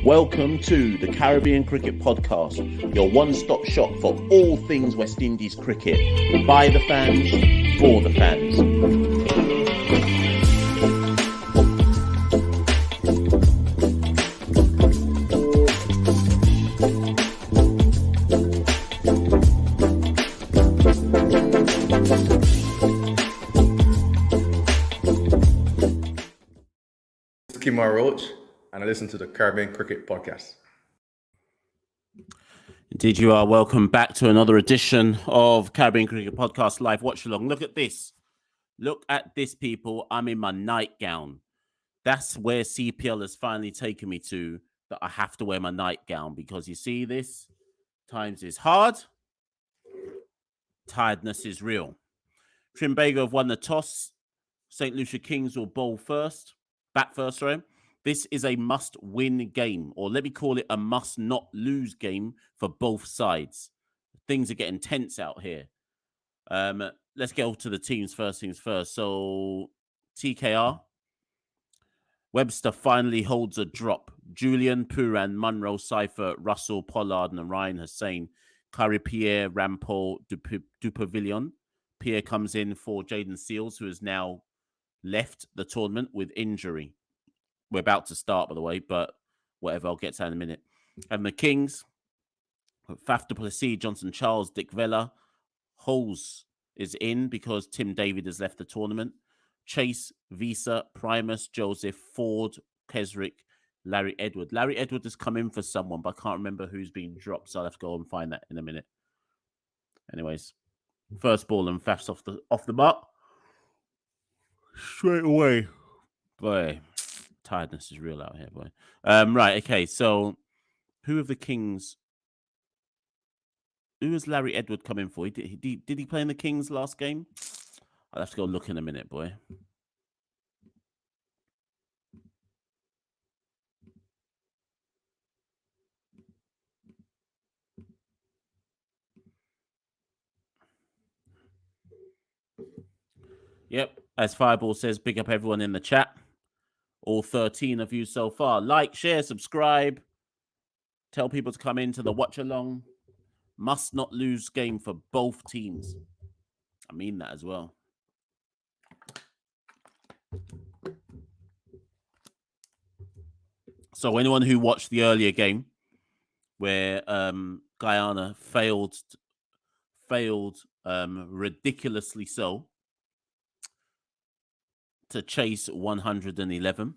Welcome to the Caribbean Cricket Podcast, your one-stop shop for all things West Indies cricket. By the fans, for the fans. Kimar Roach, and I listen to the Caribbean Cricket Podcast. Indeed you are. Welcome back to another edition of Caribbean Cricket Podcast Live Watch Along. Look at this. Look at this, people. I'm in my nightgown. That's where CPL has finally taken me to, that I have to wear my nightgown, because you see this? Times is hard. Tiredness is real. Trinbago have won the toss. St. Lucia Kings will bowl first. Bat first, sorry. This is a must-win game, or let me call it a must-not-lose game for both sides. Things are getting tense out here. Let's get over to the teams first things first. So, TKR. Webster finally holds a drop. Julian, Puran, Munro, Cypher, Russell, Pollard, and Ryan Hussain. Curry, Pierre, Rampol, Dupavilion. Pierre comes in for Jaden Seals, who has now left the tournament with injury. We're about to start, by the way, but whatever, I'll get to that in a minute. And the Kings, Faf du Plessis, Johnson Charles, Dick Vella. Holes is in because Tim David has left the tournament. Chase, Visa, Primus, Joseph, Ford, Kesrick, Larry Edward. Larry Edward has come in for someone, but I can't remember who's been dropped, so I'll have to go and find that in a minute. Anyways, first ball and Faf's off the mark. Straight away. Boy, tiredness is real out here, boy. Right, okay, so who of the Kings? Who has Larry Edward come in for? Did he play in the Kings last game? I'll have to go look in a minute, boy. Yep, as Fireball says, big up everyone in the chat. All 13 of you so far. Like, share, subscribe. Tell people to come into the watch along. Must not lose game for both teams. I mean that as well. So anyone who watched the earlier game where Guyana failed ridiculously so to chase 111,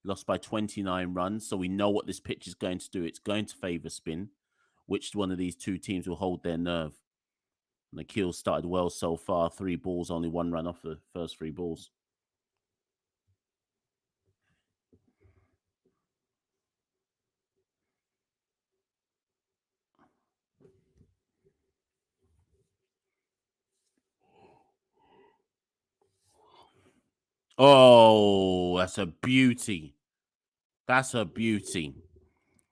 lost by 29 runs. So we know what this pitch is going to do. It's going to favour spin. Which one of these two teams will hold their nerve? And the Keels started well so far. 3 balls, only 1 run off the first 3 balls. Oh, that's a beauty. That's a beauty.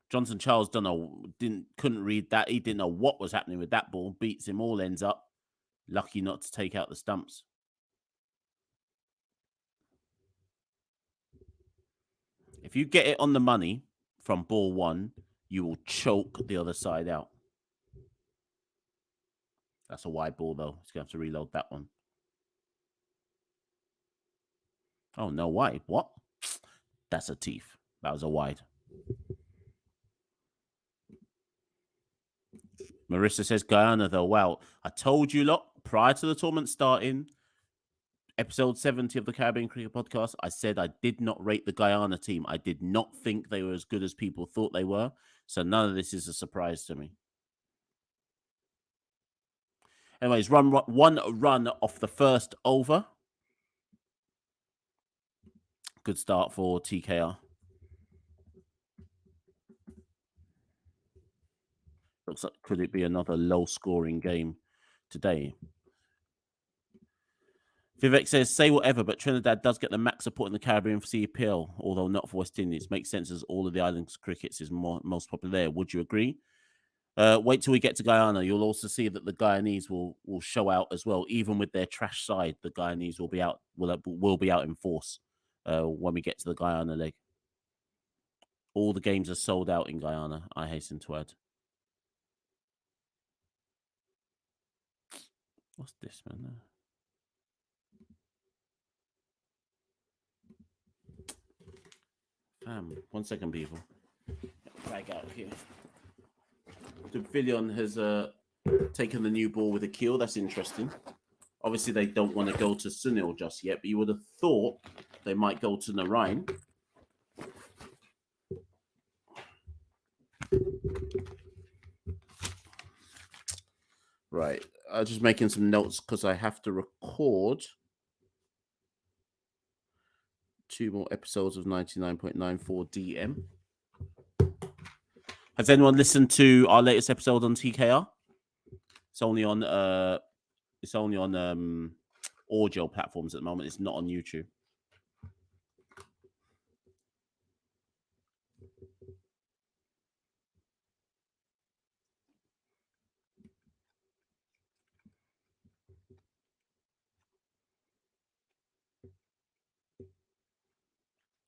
Johnson Charles couldn't read that. He didn't know what was happening with that ball. Beats him all ends up. Lucky not to take out the stumps. If you get it on the money from ball 1, you will choke the other side out. That's a wide ball, though. He's going to have to reload that one. Oh, no wide. What? That's a teeth. That was a wide. Marissa says, Guyana, though, wow. I told you lot, prior to the tournament starting, episode 70 of the Caribbean Cricket Podcast, I said I did not rate the Guyana team. I did not think they were as good as people thought they were. So none of this is a surprise to me. Anyways, 1 run off the first over. Good start for TKR. Looks like, could it be another low-scoring game today? Vivek says, say whatever, but Trinidad does get the max support in the Caribbean for CPL, although not for West Indies. Makes sense as all of the islands crickets is most popular there. Would you agree? Wait till we get to Guyana. You'll also see that the Guyanese will show out as well. Even with their trash side, the Guyanese will be out in force when we get to the Guyana leg. All the games are sold out in Guyana, I hasten to add. What's this, man? 1 second, people. Flag out here. The Pavilion has taken the new ball with a keel. That's interesting. Obviously, they don't want to go to Sunil just yet, but you would have thought they might go to Narayan. Right. I'm just making some notes because I have to record 2 more episodes of 99.94 DM. Has anyone listened to our latest episode on TKR? It's only on audio platforms at the moment. It's not on YouTube.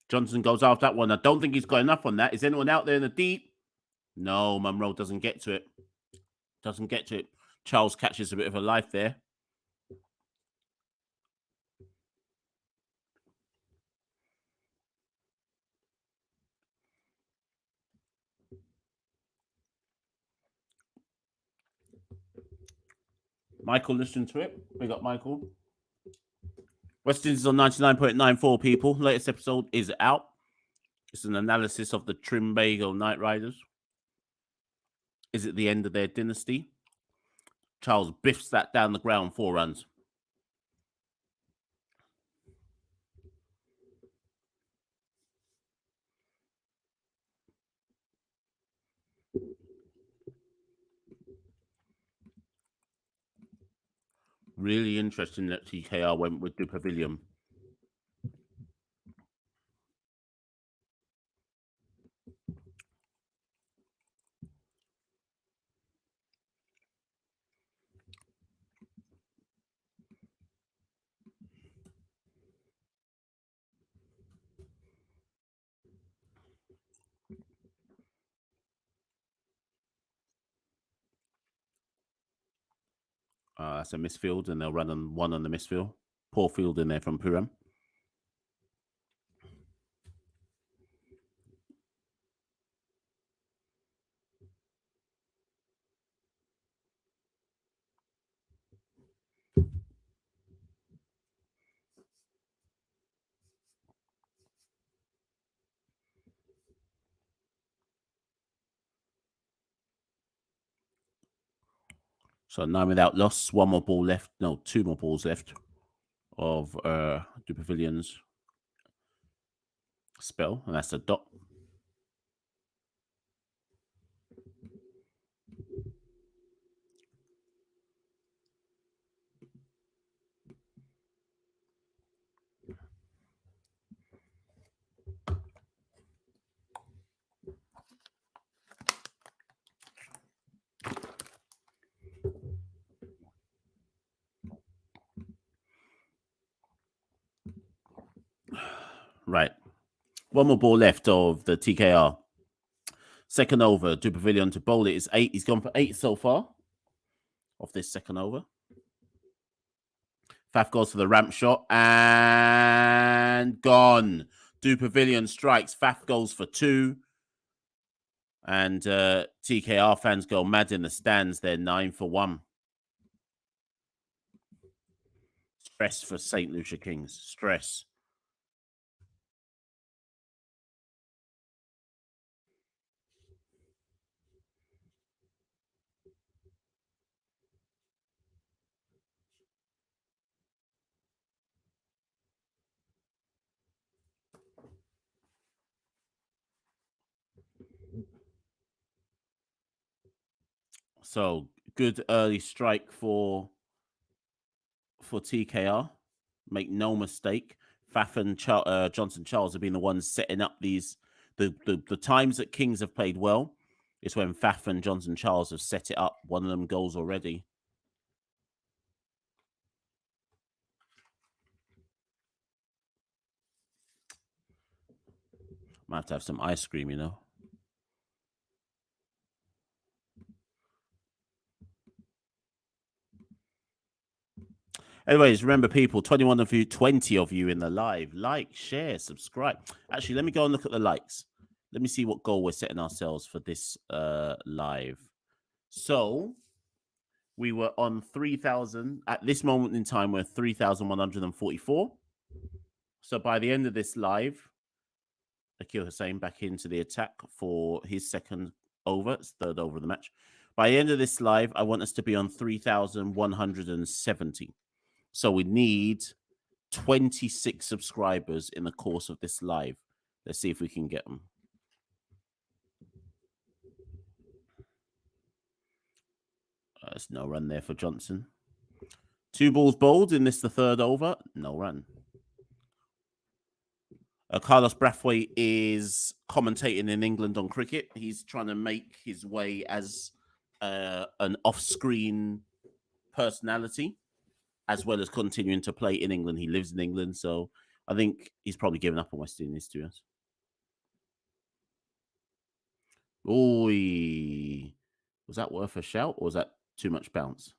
Johnson goes after that one. I don't think he's got enough on that. Is anyone out there in the deep? No, Munro doesn't get to it. Doesn't get to it. Charles catches a bit of a life there. Michael, listen to it. We got Michael. West Indies on 99.94, people. Latest episode is out. It's an analysis of the Trinbago Knight Riders. Is it the end of their dynasty? Charles biffs that down the ground, 4 runs. Really interesting that TKR went with the Pavilion. That's a misfield, and they'll run on 1 on the misfield. Poor field in there from Puram. So 9 without loss. 1 more ball left. No, 2 more balls left of the Pavilion's spell, and that's a dot. Right. 1 more ball left of the TKR. Second over, Du Pavilion to bowl it is 8. He's gone for 8 so far off this second over. Faf goes for the ramp shot and gone. Du Pavilion strikes. Faf goes for 2. And TKR fans go mad in the stands. They're 9 for 1. Stress for St. Lucia Kings. Stress. So good early strike for TKR. Make no mistake, Faf and Johnson Charles have been the ones setting up these. The times that Kings have played well is when Faf and Johnson Charles have set it up. One of them goals already. Might have to have some ice cream, you know. Anyways, remember, people, 21 of you, 20 of you in the live. Like, share, subscribe. Actually, let me go and look at the likes. Let me see what goal we're setting ourselves for this live. So we were on 3,000. At this moment in time, we're 3,144. So by the end of this live, Akil Hussein back into the attack for his second over. It's third over of the match. By the end of this live, I want us to be on 3,170. So we need 26 subscribers in the course of this live. Let's see if we can get them. There's no run there for Johnson. 2 balls bowled in this, the third over. No run. Carlos Brathwaite is commentating in England on cricket. He's trying to make his way as an off-screen personality, as well as continuing to play in England. He lives in England, so I think he's probably given up on West Indies, to us. Oi. Was that worth a shout, or was that too much bounce?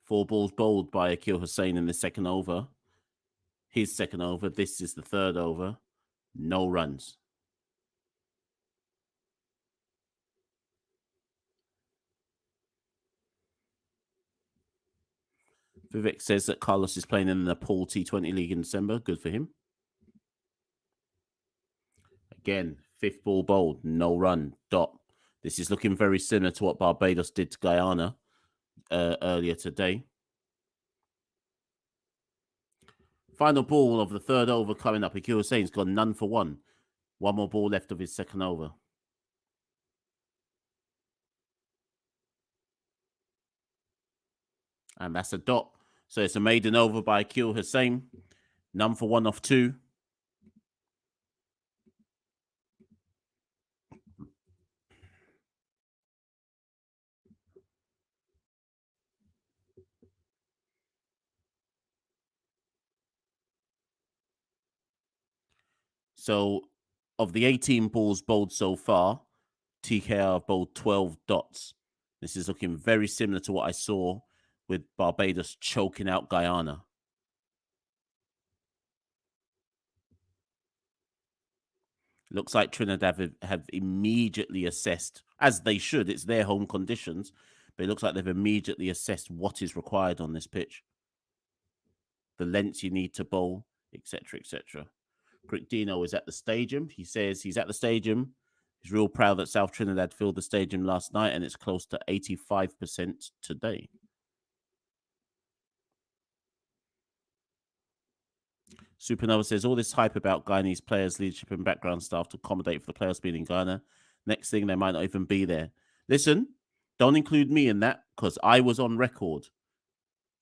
Four balls bowled by Akil Hussein in the second over. His second over. This is the third over. No runs. Vivek says that Carlos is playing in the Nepal T20 League in December. Good for him. Again, 5th ball bowled. No run. Dot. This is looking very similar to what Barbados did to Guyana earlier today. Final ball of the third over coming up. Akil Hussein's gone none for one. One more ball left of his second over. And that's a dot. So it's a maiden over by Akil Hussein. None for one off 2. So of the 18 balls bowled so far, TKR have bowled 12 dots. This is looking very similar to what I saw with Barbados choking out Guyana. Looks like Trinidad have immediately assessed, as they should, it's their home conditions, but it looks like they've immediately assessed what is required on this pitch. The lengths you need to bowl, etc., etc. Crick Dino is at the stadium. He says he's at the stadium. He's real proud that South Trinidad filled the stadium last night, and it's close to 85% today. Supernova says all this hype about Guyanese players, leadership, and background staff to accommodate for the players being in Guyana. Next thing, they might not even be there. Listen, don't include me in that, because I was on record.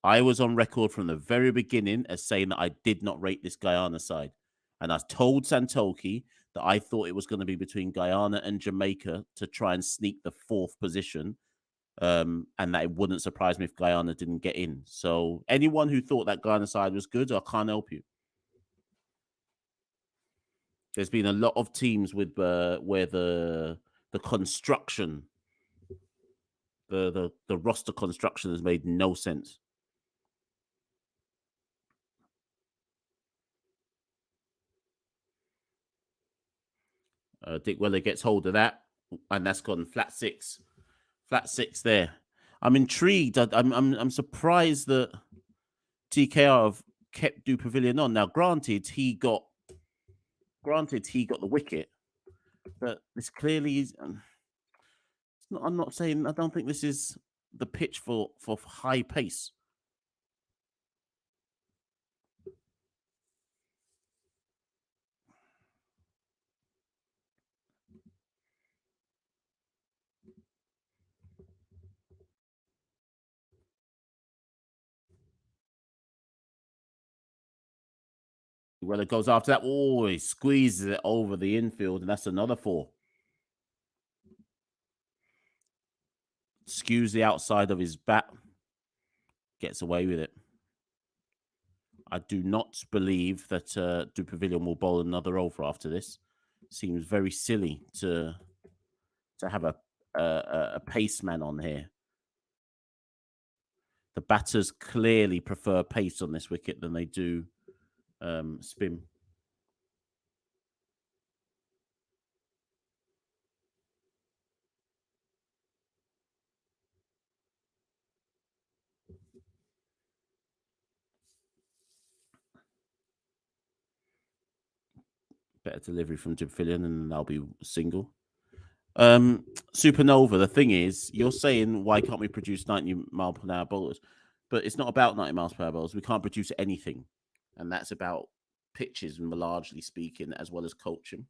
I was on record from the very beginning as saying that I did not rate this Guyana side. And I told Santoki that I thought it was going to be between Guyana and Jamaica to try and sneak the 4th position. And that it wouldn't surprise me if Guyana didn't get in. So anyone who thought that Guyana side was good, I can't help you. There's been a lot of teams with where the construction, the roster construction has made no sense. Dick Weller gets hold of that, and that's gone flat 6. Flat 6 there. I'm intrigued. I'm surprised that TKR have kept Du Pavilion on. Now, granted, he got the wicket, but this clearly is. I'm not saying I don't think this is the pitch for high pace. Well, it goes after that. Oh, he squeezes it over the infield, and that's another 4. Skews the outside of his bat. Gets away with it. I do not believe that Dupavilion will bowl another over after this. Seems very silly to have a pace man on here. The batters clearly prefer pace on this wicket than they do spin. Better delivery from Dupavilion, and that'll be single. Supernova, the thing is, you're saying, why can't we produce 90-mile-per-hour bowlers? But it's not about 90 miles per hour bowlers. We can't produce anything. And that's about pitches, largely speaking, as well as coaching.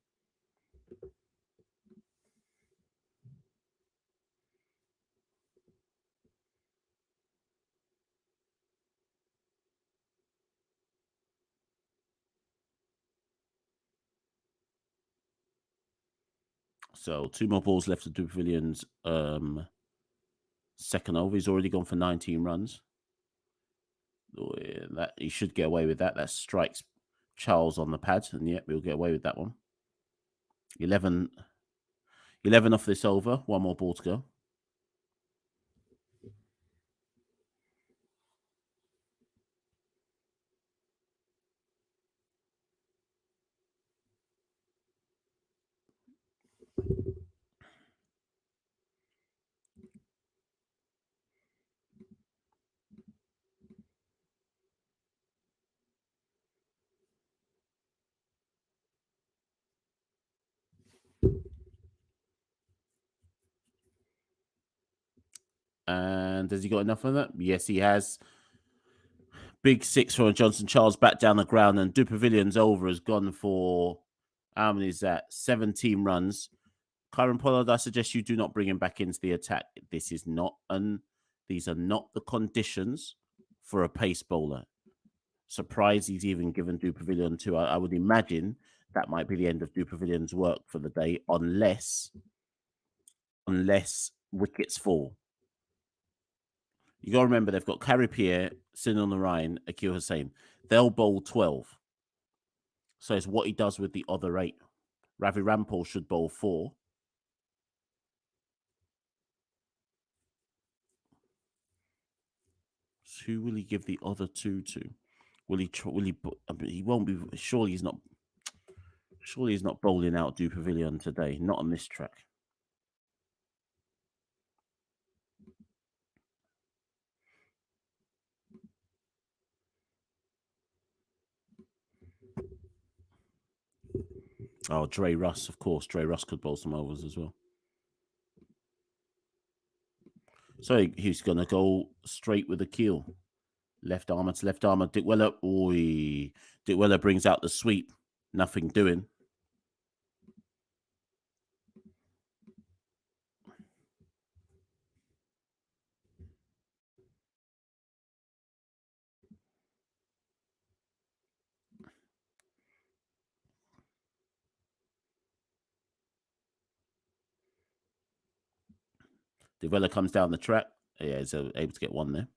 So 2 more balls left to Dupavillion's second over. He's already gone for 19 runs. That he should get away with that. That strikes Charles on the pad, and yet we'll get away with that one. 11 off this over. 1 more ball to go. And has he got enough of that? Yes, he has. Big 6 from Johnson Charles back down the ground, and Dupavillion's over has gone for, how many is that? 17 runs. Kyron Pollard, I suggest you do not bring him back into the attack. These are not the conditions for a pace bowler. Surprised he's even given Dupavilion 2. I would imagine that might be the end of Dupavillion's work for the day, unless wickets fall. You got to remember, they've got Carrie Pierre, Sin on the Ryan, Akil Hussain. They'll bowl 12. So it's what he does with the other 8. Ravi Rampal should bowl 4. So who will he give the other 2 to? Will he? I mean, he won't be. Surely he's not bowling out Dupavilion today. Not on this track. Oh, Dre Russ, of course. Dre Russ could bowl some overs as well. So he's going to go straight with the keel. Left armour to left armour. Dick Weller. Oi. Dick Weller brings out the sweep. Nothing doing. Dick Weller comes down the track. Yeah, he's able to get one there.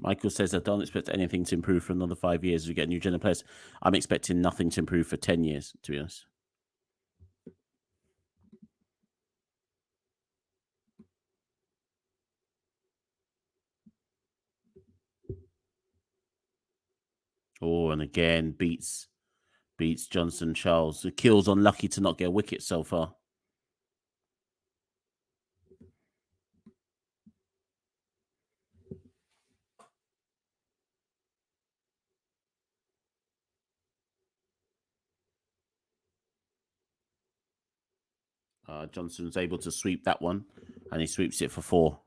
Michael says, I don't expect anything to improve for another 5 years as we get new gen of players. I'm expecting nothing to improve for 10 years, to be honest. Oh, and again, beats Johnson Charles. The Kill's unlucky to not get a wicket so far. Johnson's able to sweep that one, and he sweeps it for 4.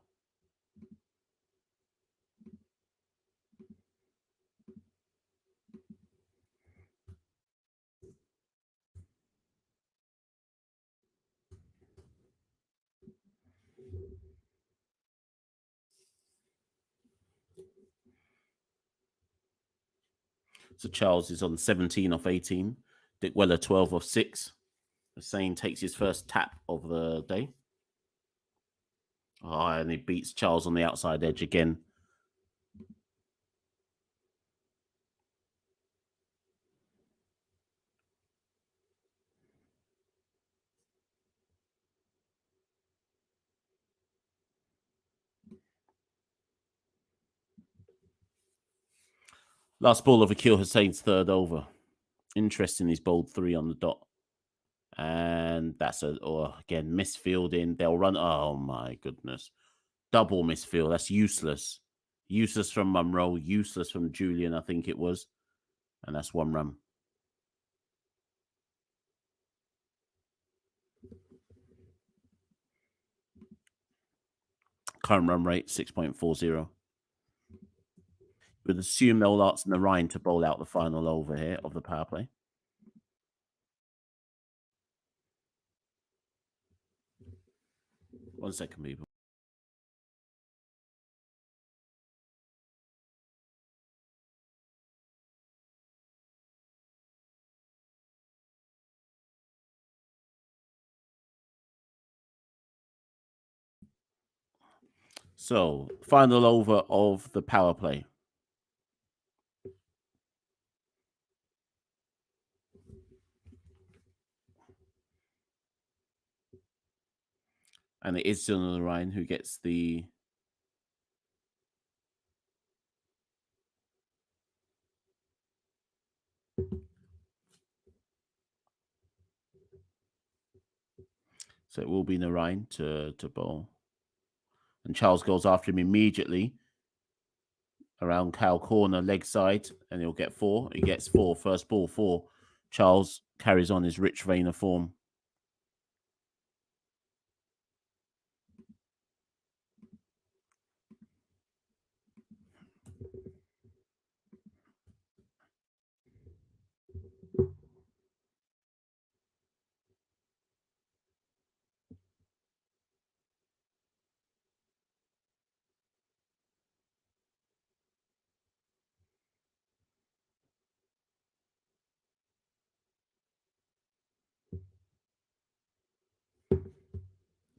So Charles is on 17 off 18. Dick Weller 12 off 6. Hussein takes his first tap of the day. Oh, and he beats Charles on the outside edge again. Last ball of Akil Hussein's third over. Interesting, he's bowled 3 on the dot. And that's again, misfielding. They'll run. Oh my goodness. Double misfield. That's useless. Useless from Munro, useless from Julian, I think it was. And that's 1 run. Current run rate, 6.40. Would assume they'll ask Narayan to bowl out the final over here of the power play. One second, people. So, final over of the power play. And it is Sunil Narayan who gets the... So it will be Narayan to bowl. And Charles goes after him immediately. Around cow corner, leg side, and he'll get 4. He gets 4. First ball, 4. Charles carries on his rich vein of form.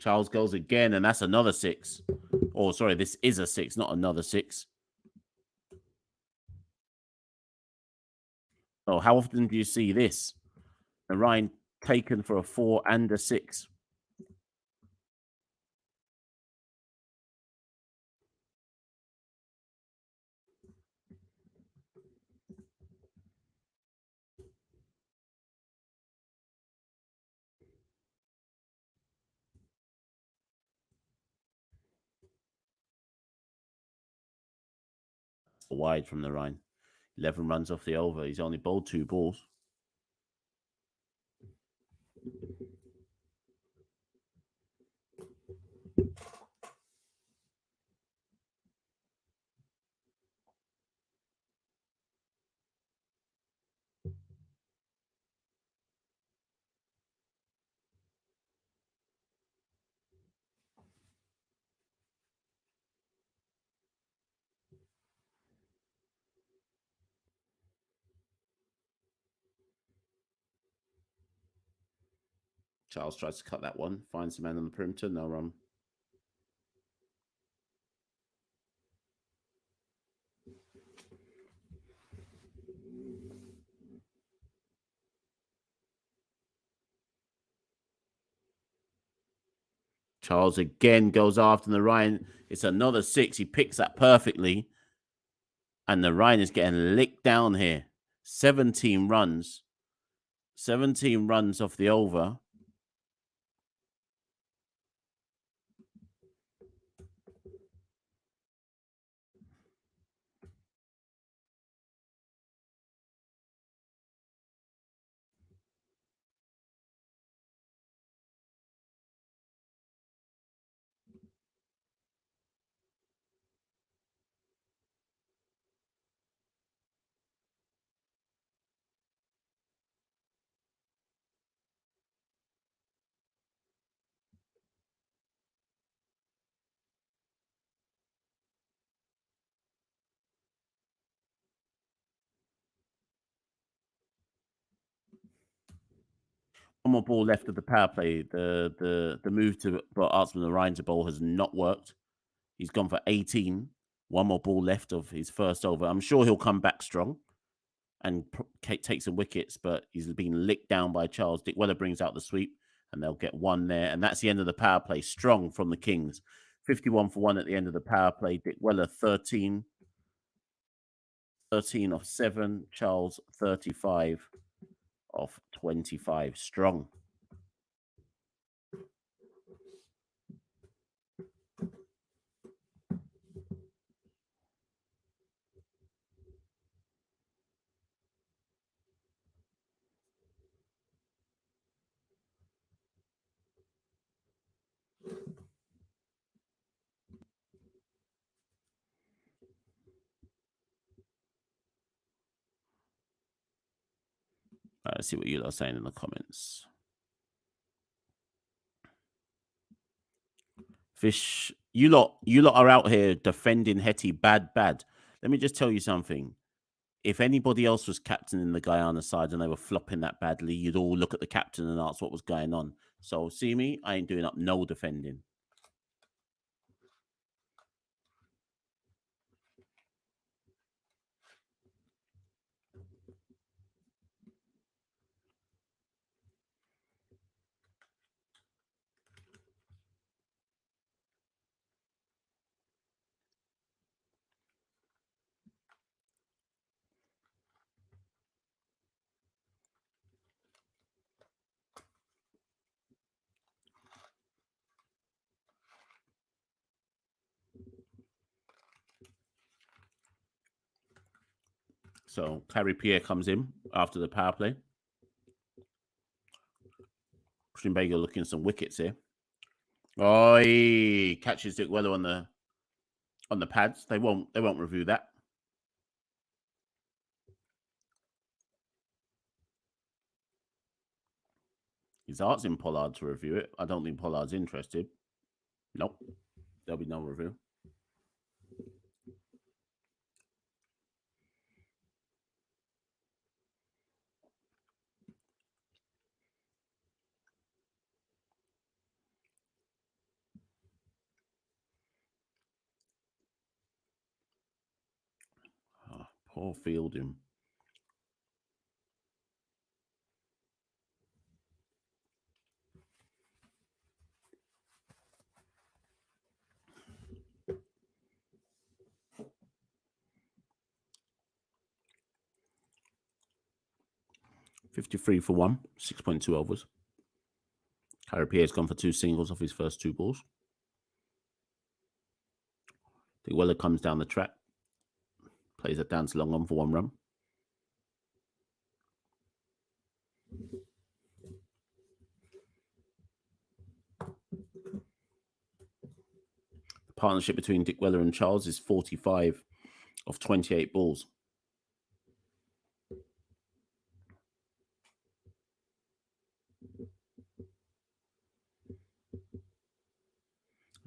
Charles goes again, and that's another 6. Oh, sorry, this is a 6, not another 6. Oh, how often do you see this? Narayan taken for a 4 and a 6. Wide from Narayan. 11 runs off the over. He's only bowled 2 balls. Charles tries to cut that one. Finds the man on the perimeter. No run. Charles again goes after Narayan. It's another 6. He picks that perfectly. And Narayan is getting licked down here. 17 runs. 17 runs off the over. One more ball left of the power play. The move to Artsman the Ryan to bowl has not worked. He's gone for 18. One more ball left of his first over. I'm sure he'll come back strong and take some wickets, but he's been licked down by Charles. Dick Weller brings out the sweep, and they'll get one there. And that's the end of the power play. Strong from the Kings. 51 for 1 at the end of the power play. Dick Weller 13 off 7. Charles 35 off 25. Strong. Let's see what you lot are saying in the comments. Fish, you lot are out here defending Hetty bad. Let me just tell you something. If anybody else was captain in the Guyana side and they were flopping that badly, you'd all look at the captain and ask what was going on. So see me, I ain't doing up no defending. So Carrie Pierre comes in after the power play. Trinbago looking some wickets here. Oh, he catches Dick Weller on the pads. They won't review that. He's asking Pollard to review it. I don't think Pollard's interested. Nope. There'll be no review. Oh, poor fielding. $53 for 1, 6.2 overs. Carrie Pierre's gone for 2 singles off his first 2 balls. Dick Weller comes down the track, plays it down to long on for 1 run. The partnership between Dick Weller and Charles is 45 of 28 balls.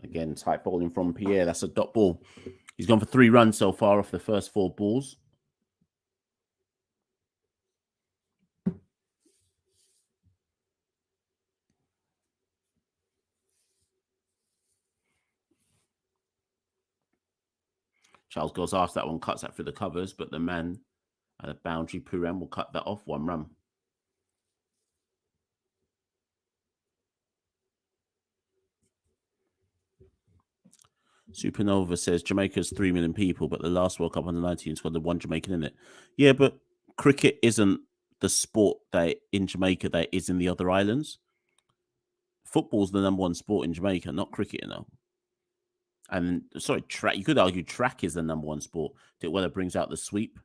Again, tight bowling from Pierre. That's a dot ball. He's gone for 3 runs so far off the first 4 balls. Charles goes after that one, cuts that through the covers, but the man at the boundary, Puran, will cut that off 1 run. Supernova says Jamaica's 3 million people, but the last World Cup under 19 squad had 1 Jamaican in it. Yeah, but cricket isn't the sport that in Jamaica that is in the other islands. Football's the #1 sport in Jamaica, not cricket, you know. And sorry, track. You could argue track is the #1 sport. Dick Weller brings out the sweep.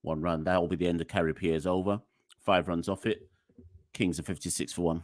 1 run. That will be the end of Carrie Pierre's over. 5 runs off it. Kings are 56 for 1.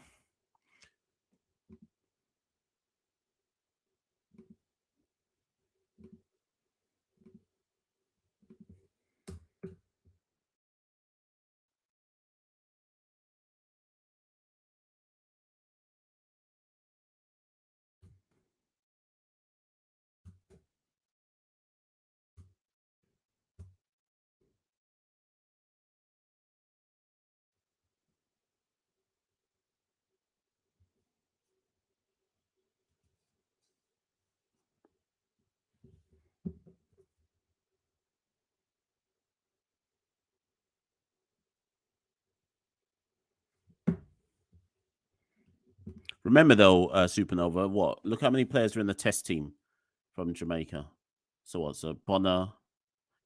Remember, though, Supernova, what? Look how many players are in the test team from Jamaica. So what? So Bonner,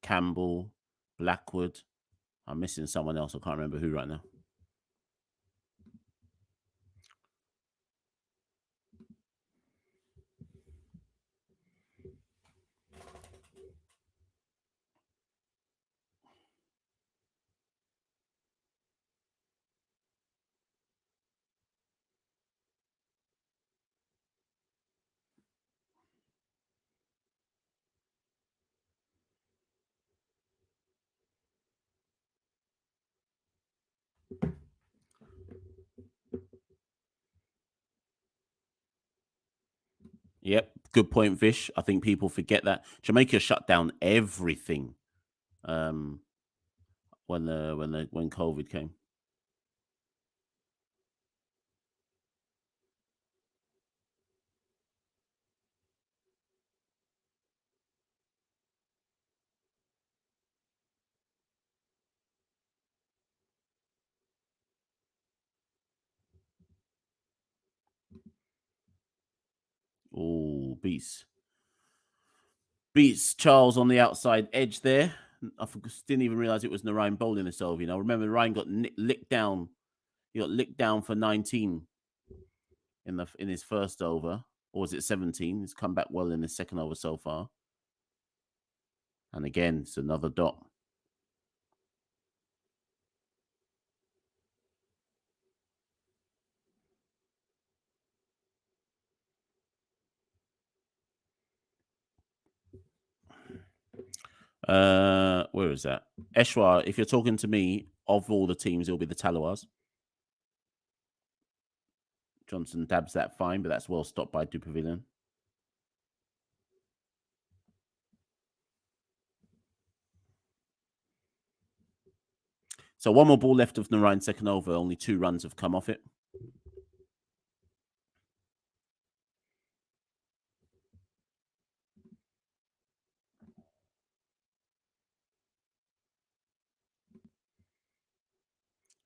Campbell, Blackwood. I'm missing someone else. I can't remember who right now. Yep, good point, Vish. I think people forget that Jamaica shut down everything when COVID came. Oh, beats Charles on the outside edge there. I didn't even realize it was Narayan bowling this over. You know, remember Ryan got licked down. He got licked down for 19 in his first over, or was it 17? He's come back well in his second over so far. And again, it's another dot. Where is that? Eshwar, if you're talking to me, of all the teams, it'll be the Talawars. Johnson dabs that fine, but that's well stopped by Dupavilion. So one more ball left of Narayan second over. Only 2 runs have come off it.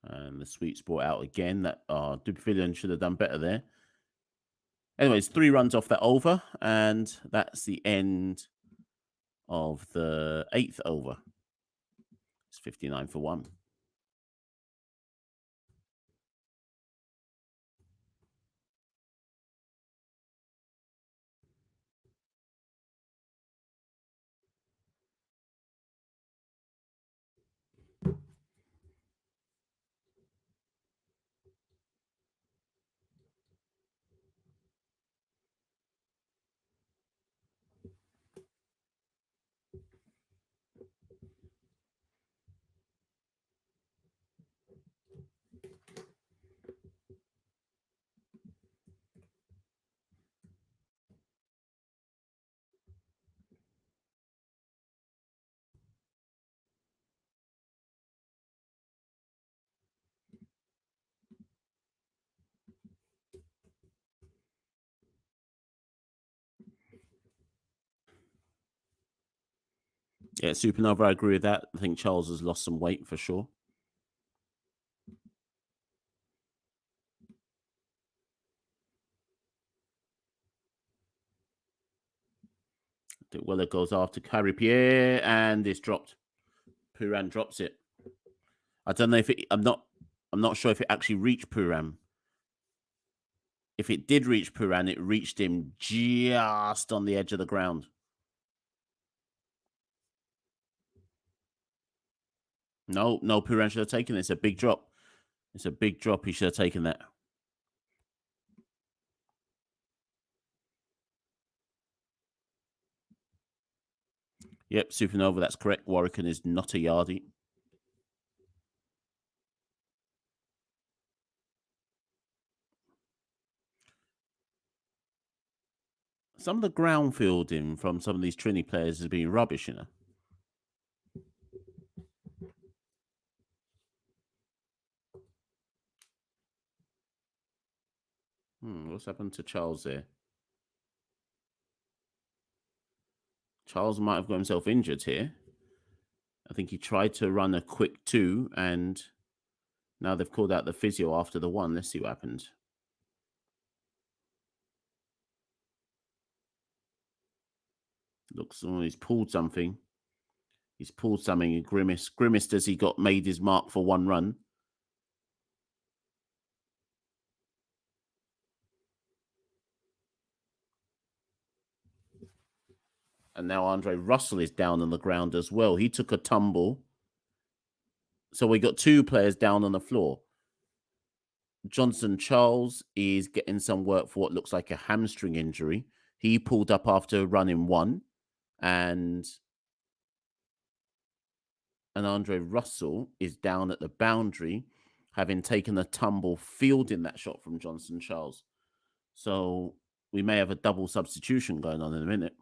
And the sweeps brought out again. That Dupavilion should have done better there. Anyways, 3 runs off that over, and that's the end of the 8th over. It's 59 for 1. Yeah, Supernova, I agree with that. I think Charles has lost some weight for sure. Weller goes after Carrie Pierre, and it's dropped. Puran drops it. I don't know if it. I'm not sure if it actually reached Puran. If it did reach Puran, it reached him just on the edge of the ground. No, Puran should have taken it. It's a big drop. It's a big drop. He should have taken that. Yep, Supernova, that's correct. Warwican is not a yardie. Some of the ground fielding from some of these Trini players has been rubbish, you know. What's happened to Charles there? Charles might have got himself injured here. I think he tried to run a quick 2, and now they've called out the physio after the 1. Let's see what happens. Looks like he's pulled something. He's pulled something. He grimaced as he made his mark for 1 run. And now Andre Russell is down on the ground as well. He took a tumble. So we got 2 players down on the floor. Johnson Charles is getting some work for what looks like a hamstring injury. He pulled up after running 1. And Andre Russell is down at the boundary, having taken a tumble fielding that shot from Johnson Charles. So we may have a double substitution going on in a minute.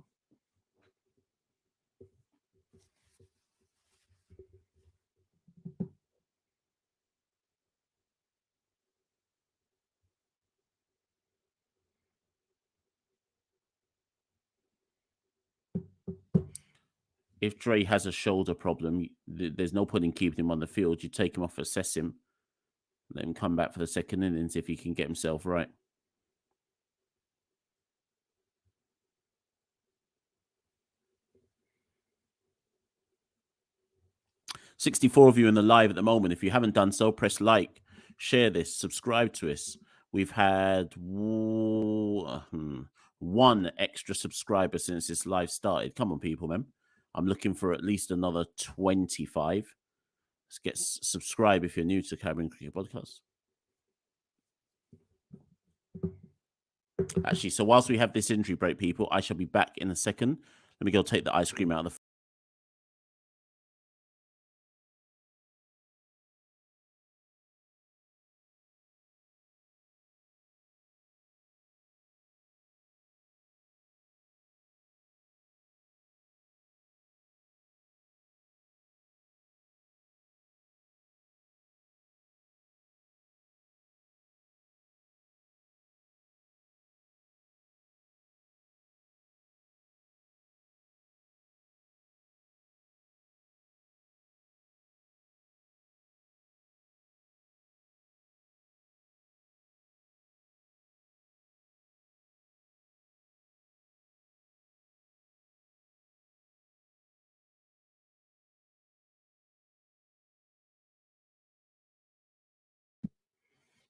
If Dre has a shoulder problem, there's no point in keeping him on the field. You take him off, assess him, let him come back for the second innings if he can get himself right. 64 of you in the live at the moment. If you haven't done so, press like, share this, subscribe to us. We've had 1 extra subscriber since this live started. Come on, people, man. I'm looking for at least another 25. Let's get subscribe if you're new to Caribbean Cricket Podcast. Actually, so whilst we have this injury break, people, I shall be back in a second. Let me go take the ice cream out of the...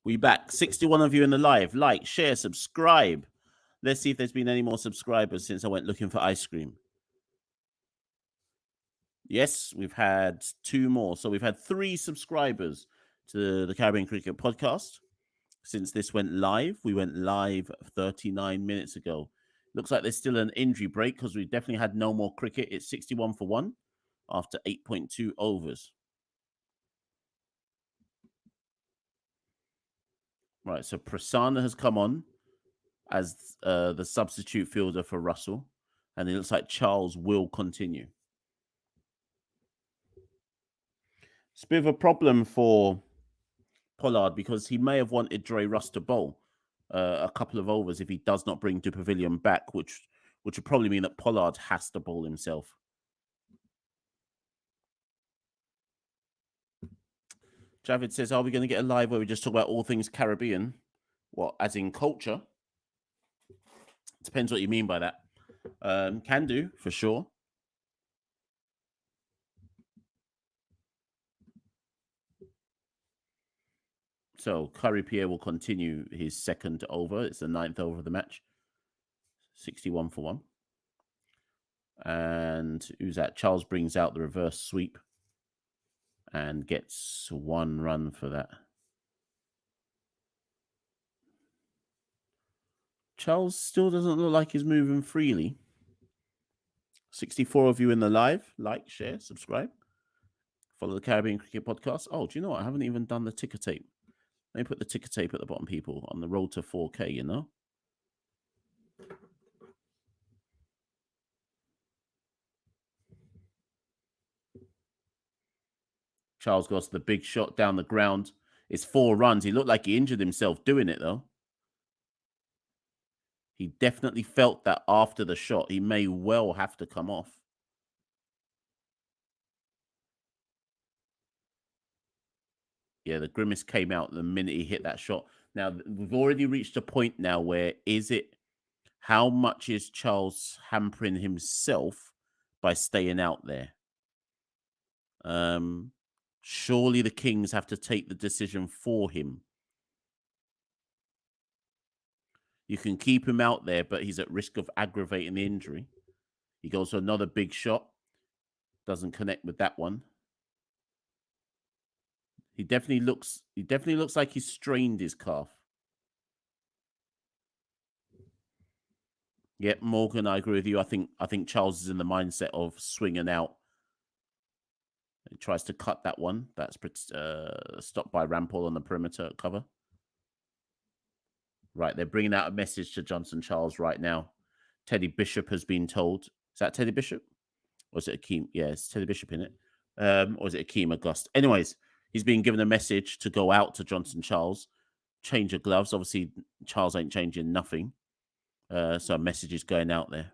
We back. 61 of you in the live. Like, share, subscribe. Let's see if there's been any more subscribers since I went looking for ice cream. Yes, we've had 2 more. So we've had 3 subscribers to the Caribbean Cricket Podcast since this went live. We went live 39 minutes ago. Looks like there's still an injury break because we definitely had no more cricket. It's 61 for 1 after 8.2 overs. Right, so Prasanna has come on as the substitute fielder for Russell. And it looks like Charles will continue. It's a bit of a problem for Pollard because he may have wanted Dre Russ to bowl a couple of overs if he does not bring Du Pavilion back, which would probably mean that Pollard has to bowl himself. Javid says, are we going to get a live where we just talk about all things Caribbean? What, as in culture? Depends what you mean by that. Can do, for sure. So Curry Pierre will continue his second over. It's the 9th over of the match. 61 for 1. And who's that? Charles brings out the reverse sweep and gets 1 run for that. Charles still doesn't look like he's moving freely. 64 of you in the live. Like, share, subscribe. Follow the Caribbean Cricket Podcast. Oh, do you know what? I haven't even done the ticker tape. Let me put the ticker tape at the bottom, people, on the road to 4K, you know? Charles goes to the big shot down the ground. It's 4 runs. He looked like he injured himself doing it, though. He definitely felt that after the shot, he may well have to come off. Yeah, the grimace came out the minute he hit that shot. Now, we've already reached a point now where How much is Charles hampering himself by staying out there? Surely the Kings have to take the decision for him. You can keep him out there, but he's at risk of aggravating the injury. He goes for another big shot. Doesn't connect with that one. He definitely looks like he's strained his calf. Yeah, Morgan, I agree with you. I think Charles is in the mindset of swinging out. He tries to cut that one. That's stopped by Rampol on the perimeter cover. Right, they're bringing out a message to Johnson Charles right now. Teddy Bishop has been told. Is that Teddy Bishop? Or is it Akeem? Yeah, it's Teddy Bishop in it. Or is it Akeem August? Anyways, he's been given a message to go out to Johnson Charles, change of gloves. Obviously, Charles ain't changing nothing. So a message is going out there.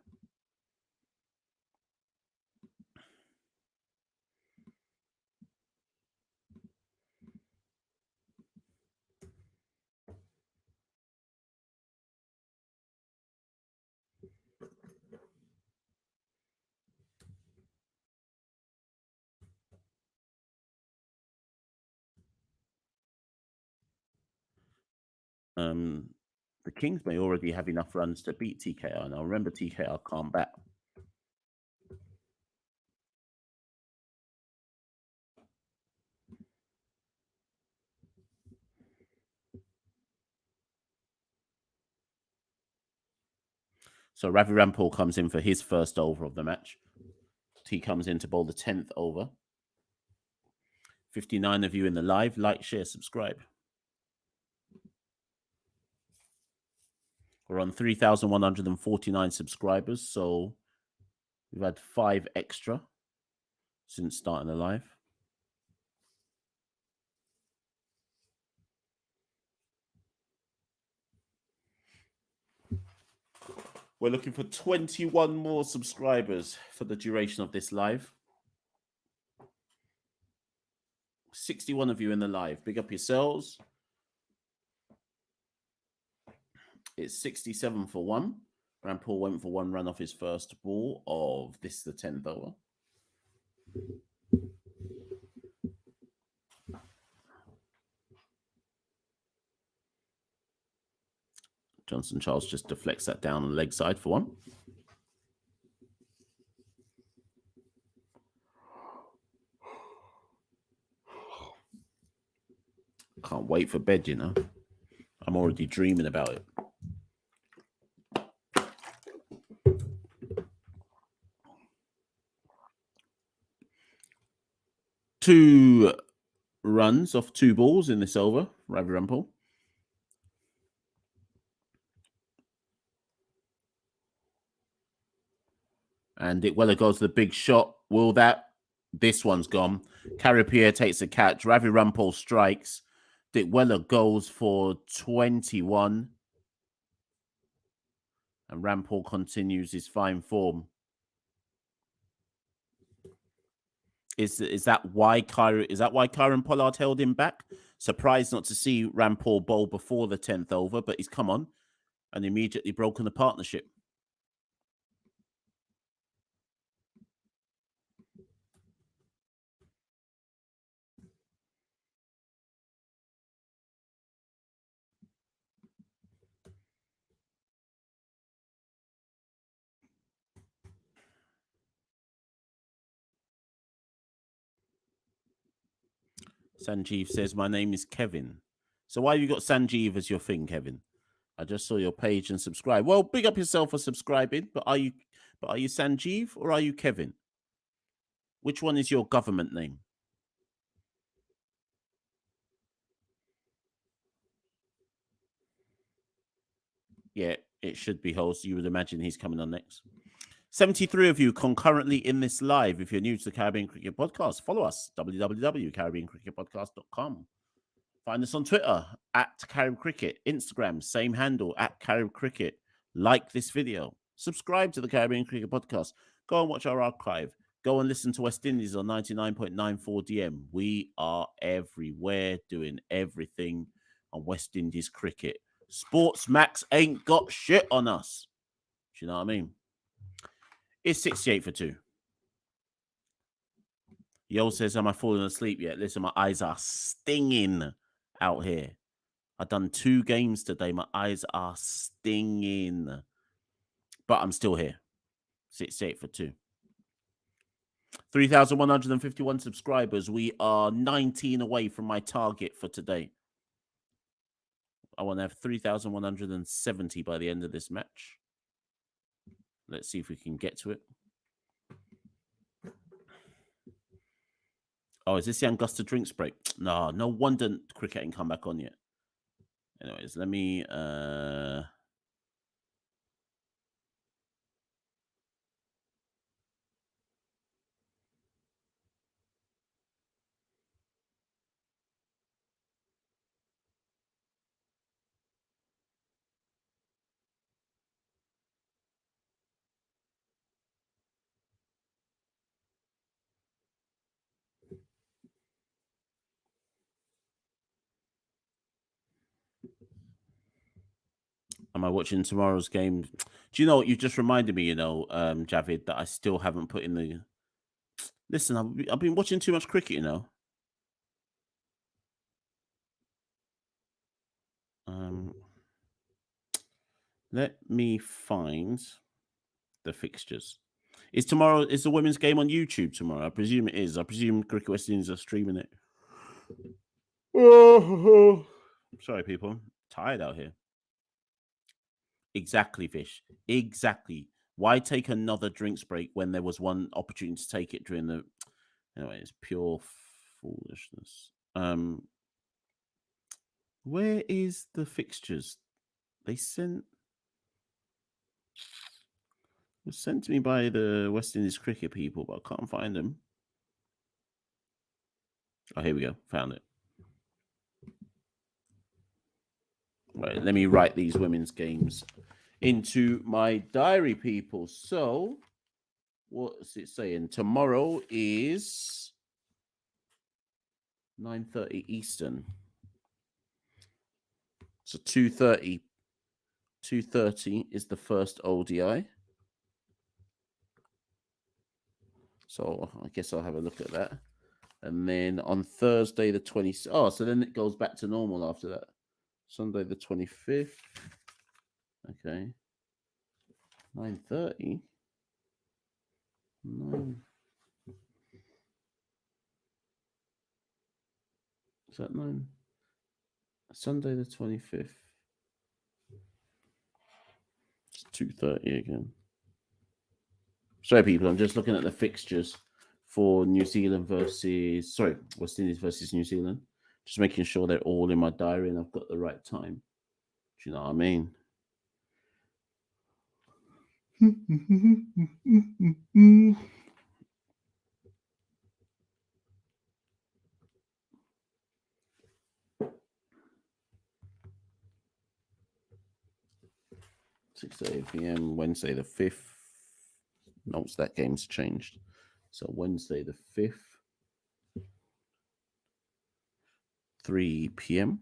The Kings may already have enough runs to beat TKR. Now, remember, TKR can't bat. So Ravi Rampal comes in for his first over of the match. He comes in to bowl the 10th over. 59 of you in the live. Like, share, subscribe. We're on 3,149 subscribers, so we've had 5 extra since starting the live. We're looking for 21 more subscribers for the duration of this live. 61 of you in the live. Big up yourselves. It's 67 for 1. Rampal went for 1 run off his first ball of this, the 10th over. Johnson Charles just deflects that down on the leg side for 1. Can't wait for bed, you know. I'm already dreaming about it. Two runs off 2 balls in this over, Ravi Rampal. And Dick-Weller goes to the big shot. Will that? This one's gone. Carrier takes a catch. Ravi Rampal strikes. Dick-Weller goes for 21. And Rampal continues his fine form. Is that why Kyron Pollard held him back? Surprised not to see Rampal bowl before the 10th over, but he's come on and immediately broken the partnership. Sanjeev says, my name is Kevin. So why have you got Sanjeev as your thing, Kevin? I just saw your page and subscribe. Well, big up yourself for subscribing, but are you Sanjeev or are you Kevin? Which one is your government name? Yeah, it should be host. You would imagine he's coming on next. 73 of you concurrently in this live. If you're new to the Caribbean Cricket Podcast, follow us, www.caribbeancricketpodcast.com. Find us on Twitter, @Carib Cricket. Instagram, same handle, @Carib Cricket. Like this video. Subscribe to the Caribbean Cricket Podcast. Go and watch our archive. Go and listen to West Indies on 99.94 DM. We are everywhere, doing everything on West Indies cricket. Sports Max ain't got shit on us. you know what I mean? It's 68 for 2. Yo says, am I falling asleep yet? Listen, my eyes are stinging out here. I've done 2 games today. My eyes are stinging. But I'm still here. 68 for 2. 3,151 subscribers. We are 19 away from my target for today. I want to have 3,170 by the end of this match. Let's see if we can get to it. Oh, is this the Augusta drinks break? No wonder cricket ain't come back on yet. Anyways, let me... Am I watching tomorrow's game? Do you know what? You just reminded me, Javid, that I still haven't put in the... Listen, I've been watching too much cricket, Let me find the fixtures. Is the women's game on YouTube tomorrow? I presume it is. I presume Cricket West Indies are streaming it. Sorry, people. I'm tired out here. Exactly, Fish. Exactly. Why take another drinks break when there was one opportunity to take it during the... Anyway, it's pure foolishness. Where is the fixtures? They sent... It was sent to me by the West Indies cricket people, but I can't find them. Oh, here we go. Found it. Right, let me write these women's games into my diary, people. So, what's it saying? Tomorrow is 9:30 Eastern. So 2:30 is the first ODI. So I guess I'll have a look at that. And then on Thursday the 20th. Oh, so then it goes back to normal after that. Sunday the 25th. Okay. 9:30. 9. Is that 9? Sunday the 25th. It's 2:30 again. Sorry, people. I'm just looking at the fixtures for West Indies versus New Zealand. Just making sure they're all in my diary and I've got the right time. Do you know what I mean? 6:30 p.m. Wednesday the 5th. Notes that game's changed. So Wednesday the 5th, 3 p.m.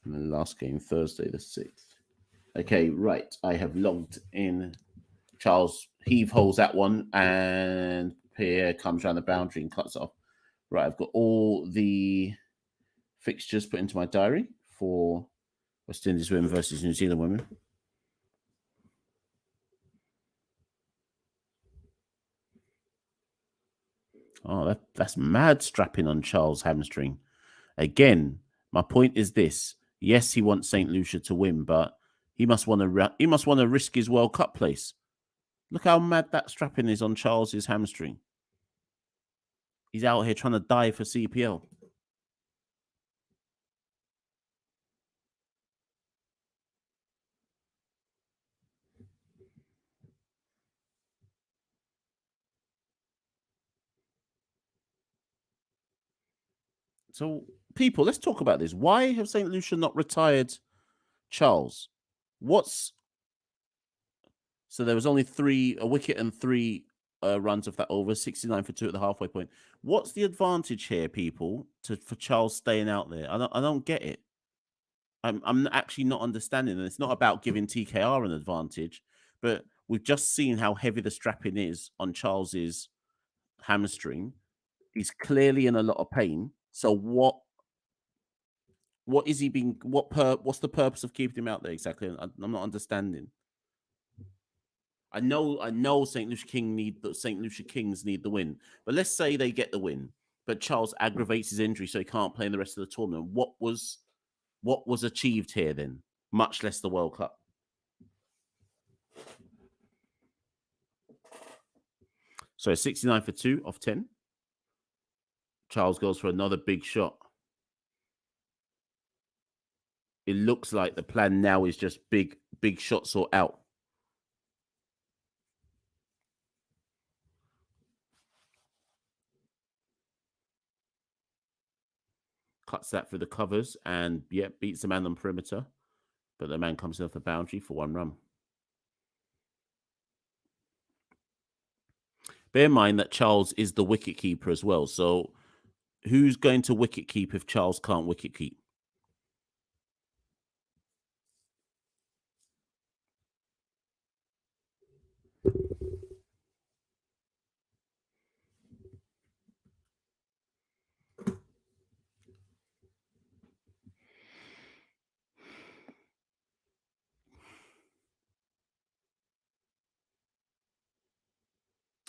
And the last game, Thursday the 6th. Okay, right. I have logged in. Charles heave holes that one, and Pierre comes around the boundary and cuts off. Right, I've got all the fixtures put into my diary for West Indies women versus New Zealand women. Oh, that's mad strapping on Charles' hamstring. Again, my point is this. Yes, he wants St. Lucia to win, but he must want to risk his World Cup place. Look how mad that strapping is on Charles's hamstring. He's out here trying to die for CPL. So, people, let's talk about this. Why have St. Lucia not retired Charles? So there was only a wicket and 3 runs of that over, 69 for 2 at the halfway point. What's the advantage here, people, for Charles staying out there? I don't get it. I'm actually not understanding, and it's not about giving TKR an advantage, but we've just seen how heavy the strapping is on Charles's hamstring. He's clearly in a lot of pain. So what is he being? What's the purpose of keeping him out there exactly? I'm not understanding. I know St. Lucia Kings need the win, but let's say they get the win, but Charles aggravates his injury, so he can't play in the rest of the tournament. What was achieved here then? Much less the World Cup. So 69 for 2 off 10. Charles goes for another big shot. It looks like the plan now is just big shots or out. Cuts that through the covers and, beats the man on perimeter. But the man comes off the boundary for 1 run. Bear in mind that Charles is the wicket keeper as well. So who's going to wicket keep if Charles can't wicket keep?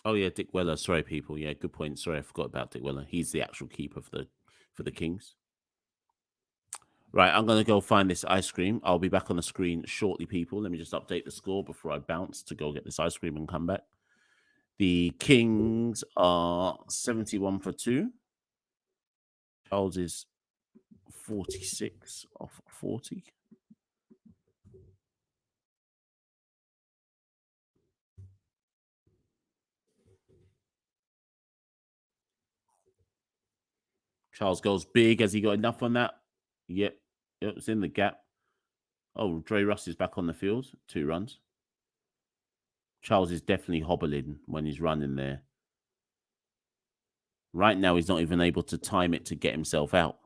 Oh yeah, Dick Weller. Sorry, people. Yeah, good point. Sorry, I forgot about Dick Weller. He's the actual keeper for the Kings. Right, I'm gonna go find this ice cream. I'll be back on the screen shortly, people. Let me just update the score before I bounce to go get this ice cream and come back. The Kings are 71 for 2. Charles is 46 off 40. Charles goes big. Has he got enough on that? Yep. It's in the gap. Oh, Dre Russ is back on the field. 2 runs. Charles is definitely hobbling when he's running there. Right now, he's not even able to time it to get himself out.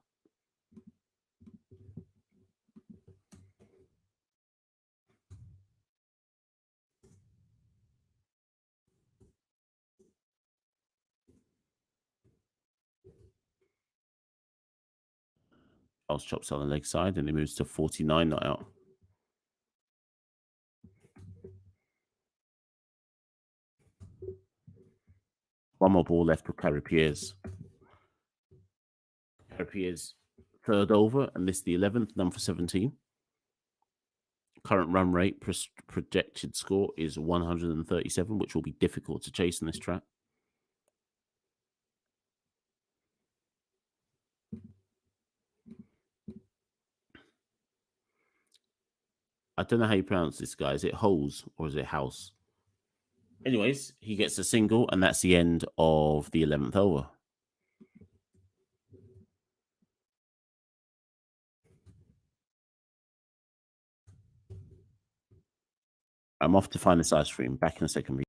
Charles chops on the leg side and he moves to 49 not out. One more ball left for Carapier's. Carapier's 3rd over, and this the 11th, none for 17. Current run rate, projected score is 137, which will be difficult to chase in this track. I don't know how you pronounce this, guy. Is it Hose or is it House? Anyways, he gets a single, and that's the end of the 11th over. I'm off to find this ice cream. Back in a second.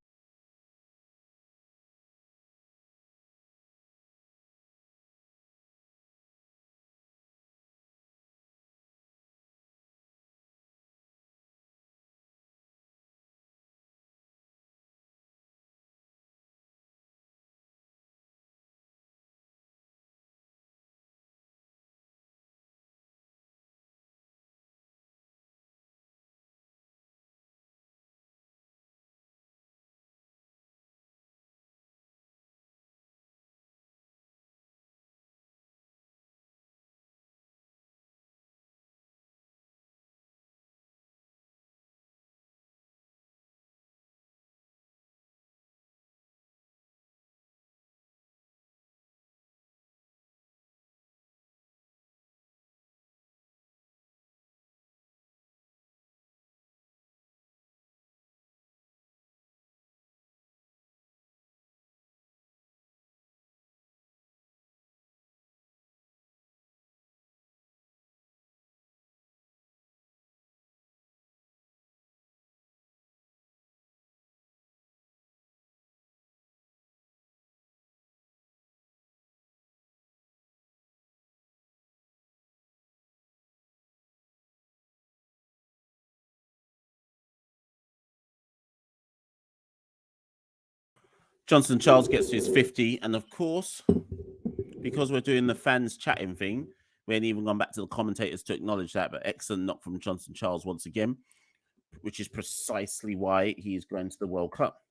Johnson Charles gets to his 50. And of course, because we're doing the fans chatting thing, we ain't even gone back to the commentators to acknowledge that. But excellent knock from Johnson Charles once again, which is precisely why he is going to the World Cup.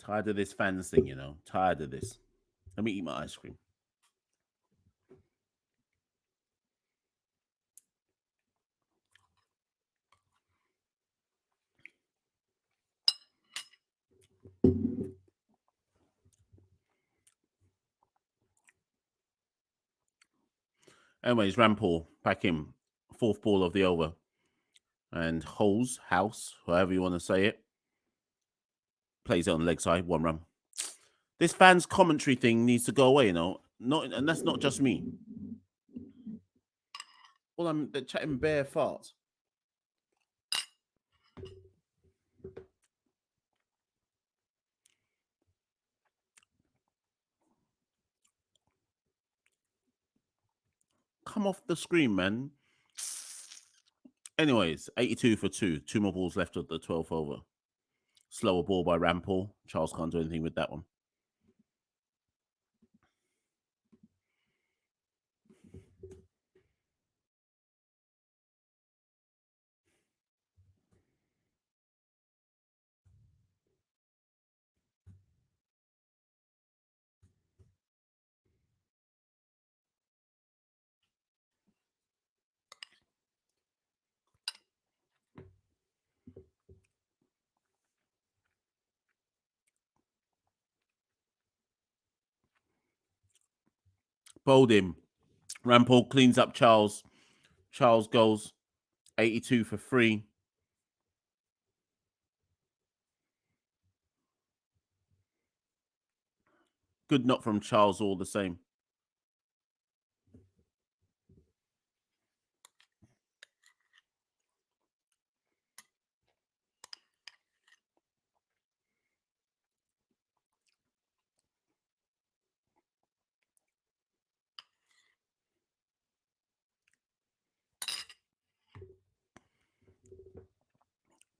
Tired of this fans thing, you know. Tired of this. Let me eat my ice cream. Anyways, Rampal back in. Fourth ball of the over. And House, however you want to say it, plays it on the leg side, 1 run. This fans commentary thing needs to go away, you know. And that's not just me. Well, they're chatting bare farts. Come off the screen, man. Anyways, 82 for 2. 2 more balls left of the 12th over. Slower ball by Rampal. Charles can't do anything with that one. Bowled him. Rampal cleans up Charles. Charles goes 82 for 3. Good knock from Charles all the same.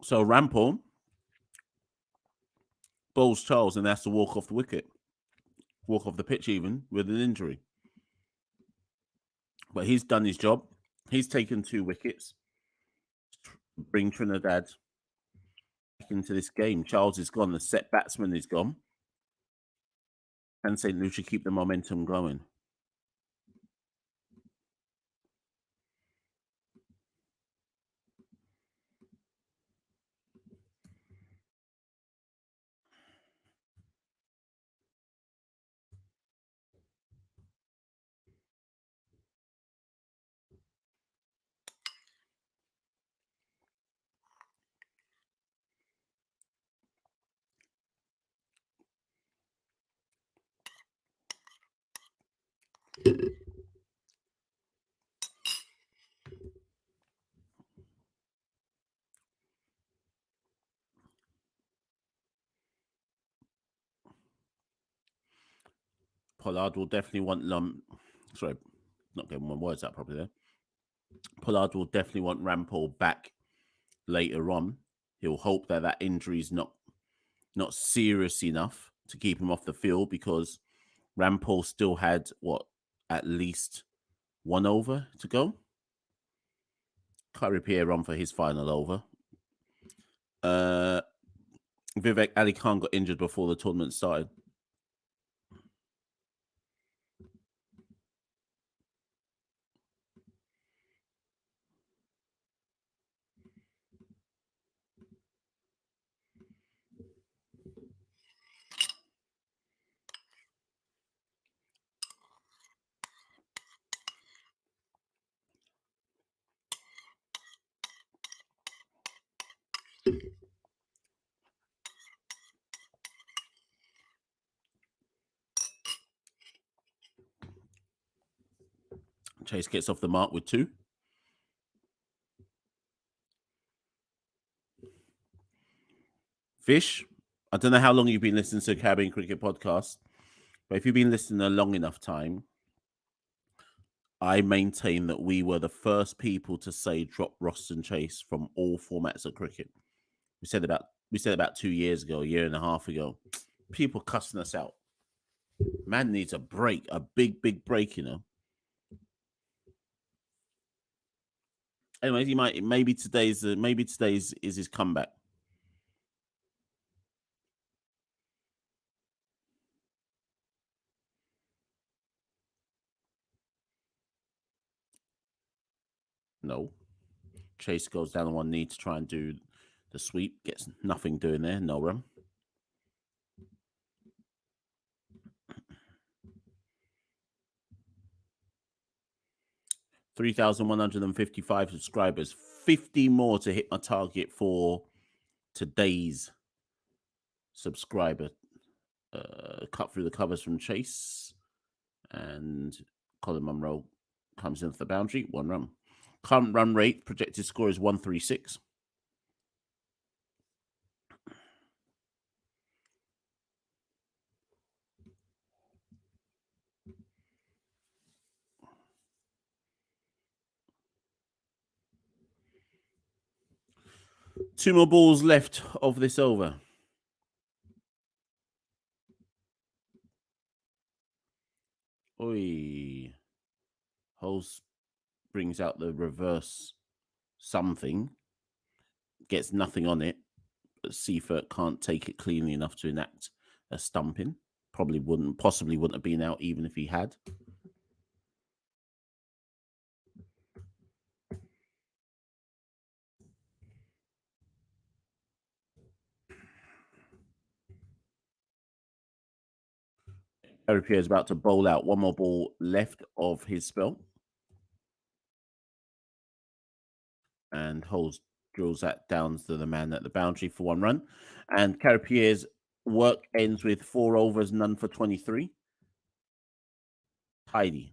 So Rampal bowls Charles and has to walk off the wicket. Walk off the pitch even with an injury. But he's done his job. He's taken 2 wickets. Bring Trinidad back into this game. Charles is gone. The set batsman is gone. And St. Lucia keep the momentum going. Pollard will definitely want sorry, not getting my words out properly there. Pollard will definitely want Rampal back later on. He'll hope that that injury is not serious enough to keep him off the field, because Rampal still had at least 1 over to go. Curry Pierre on for his final over. Vivek Ali Khan got injured before the tournament started. Chase gets off the mark with 2. Fish, I don't know how long you've been listening to Caribbean Cricket Podcast, but if you've been listening a long enough time, I maintain that we were the first people to say drop Ross and Chase from all formats of cricket. We said about 2 years ago, a year and a half ago. People cussing us out. Man needs a break, a big break, you know. Anyways, maybe today's is his comeback. No. Chase goes down on one knee to try and do the sweep. Gets nothing doing there. No run. $3,155 subscribers. 50 more to hit my target for today's subscriber. Cut through the covers from Chase. And Colin Munro comes into the boundary. 1 run. Current run rate, projected score is 136. Two more balls left of this over. Oi. Holes brings out the reverse something. Gets nothing on it. But Seifert can't take it cleanly enough to enact a stumping. Possibly wouldn't have been out even if he had. Pierre is about to bowl out. 1 more ball left of his spell. And Holes drills that down to the man at the boundary for 1 run. And Carapier's work ends with 4 overs, none for 23. Tidy.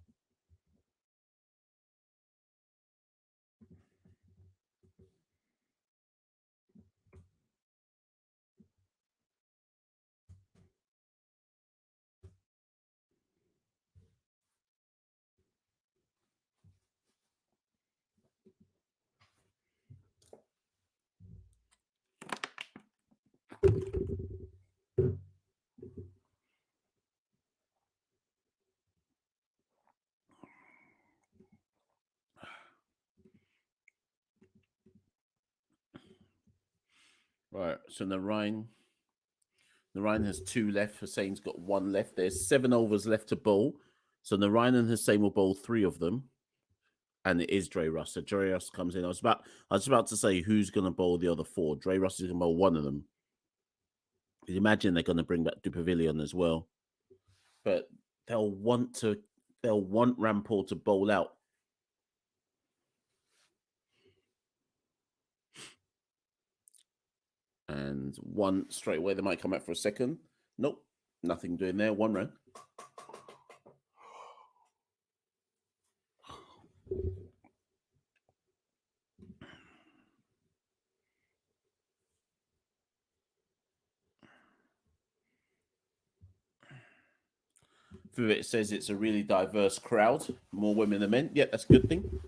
Right, so Narayan has 2 left. Hussein's got 1 left. There's 7 overs left to bowl. So Narayan and Hussein will bowl 3 of them. And it is Dre Russ. So Dre Russ comes in. I was about to say who's going to bowl the other 4. Dre Russ is going to bowl 1 of them. You imagine they're going to bring back Dupavilion as well. But they'll want Rampal to bowl out. And 1 straight away. They might come out for a second. Nope. Nothing doing there. 1 run. It says it's a really diverse crowd. More women than men. Yeah, that's a good thing.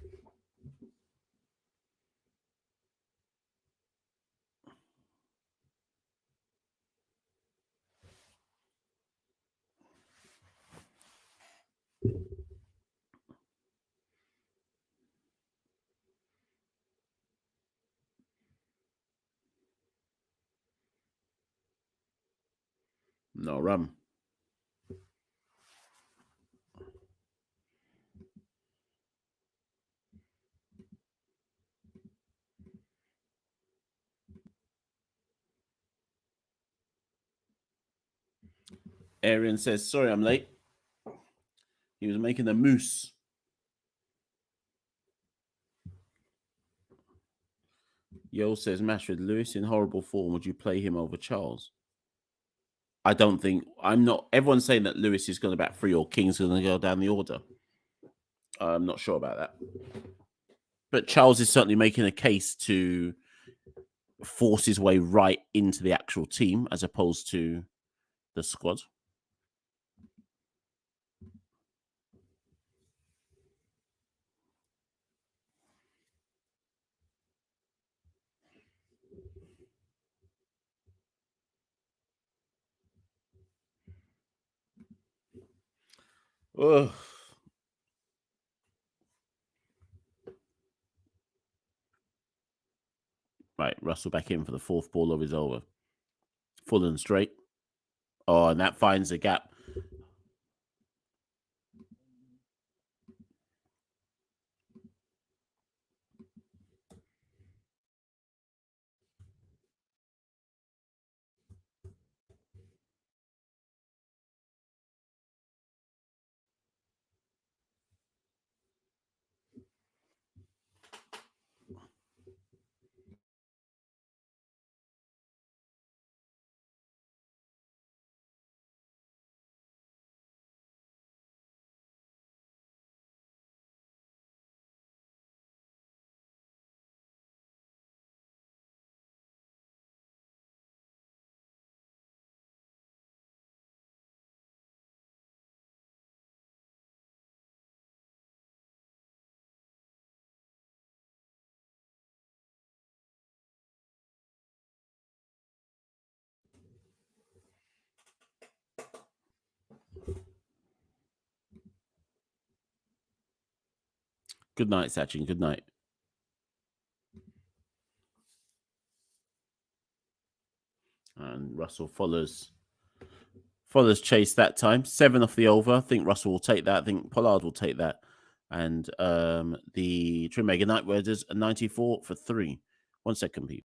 No run. Arian says, sorry, I'm late. He was making a moose. Yo says, Mashford, Lewis in horrible form. Would you play him over Charles? I don't think. I'm not. Everyone's saying that Lewis is going to bat 3 or King's going to go down the order. I'm not sure about that. But Charles is certainly making a case to force his way right into the actual team as opposed to the squad. Ugh. Right, Russell back in for the fourth ball of his over. Full and straight. Oh, and that finds a gap. Good night, Sachin. Good night. And Russell follows chase that time. 7 off the over. I think Russell will take that. I think Pollard will take that. And the Trinbago Night Riders are 94 for 3. 1 second, people.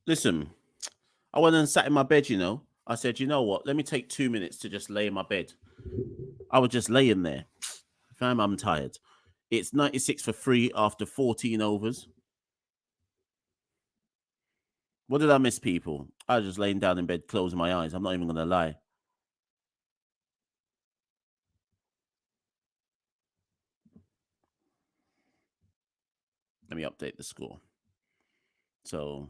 Listen, I went and sat in my bed, you know. I said, you know what? Let me take 2 minutes to just lay in my bed. I was just laying there. Fam, I'm tired. It's 96 for 3 after 14 overs. What did I miss, people? I was just laying down in bed, closing my eyes. I'm not even going to lie. Let me update the score. So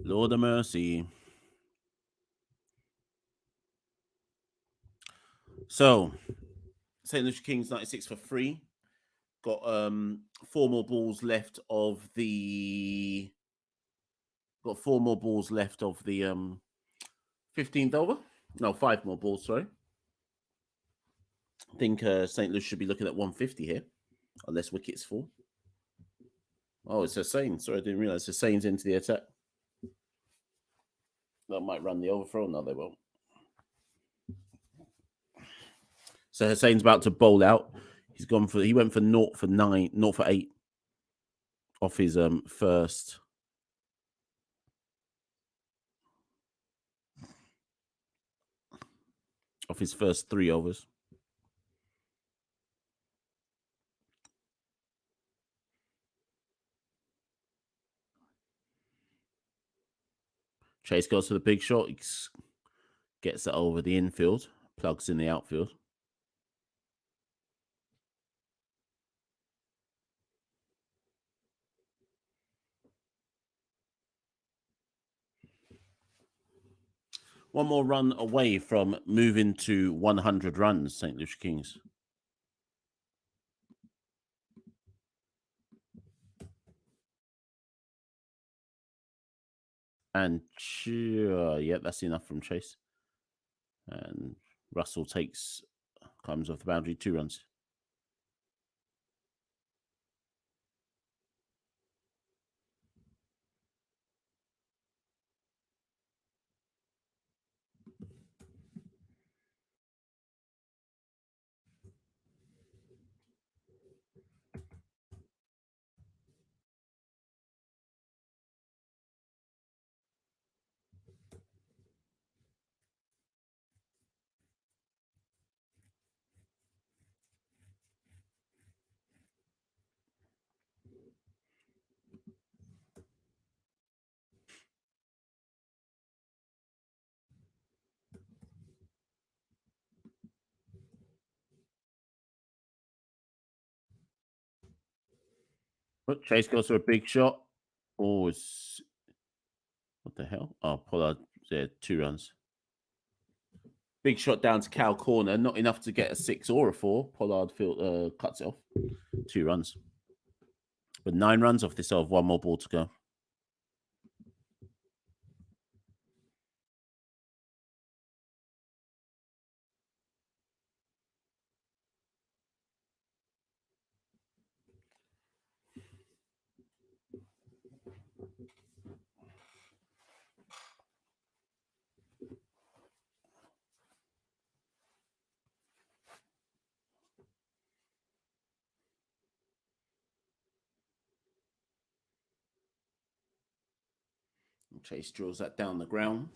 Lord of mercy. So, St. Lucia Kings 96 for 3. Got 4 more balls left of the. Got 4 more balls left of the 15th over. No, 5 more balls. Sorry. I think St. Lucia should be looking at 150 here, unless wickets fall. Oh, it's Hussain. Sorry, I didn't realize Hussain's into the attack. That might run the overthrow. No, they won't. So Hussain's about to bowl out. He went for 0 for 9, 0 for 8 off his first. Off his first 3 overs. Chase goes for the big shot. He gets it over the infield. Plugs in the outfield. One more run away from moving to 100 runs, St. Lucia Kings. And yeah, that's enough from Chase. And Russell comes off the boundary, 2 runs. But Chase goes for a big shot. Oh, it's what the hell? Oh, Pollard there, 2 runs. Big shot down to Cal corner, not enough to get a 6 or a 4. Pollard cuts it off, 2 runs. But 9 runs off this over, 1 more ball to go. Chase drills that down the ground.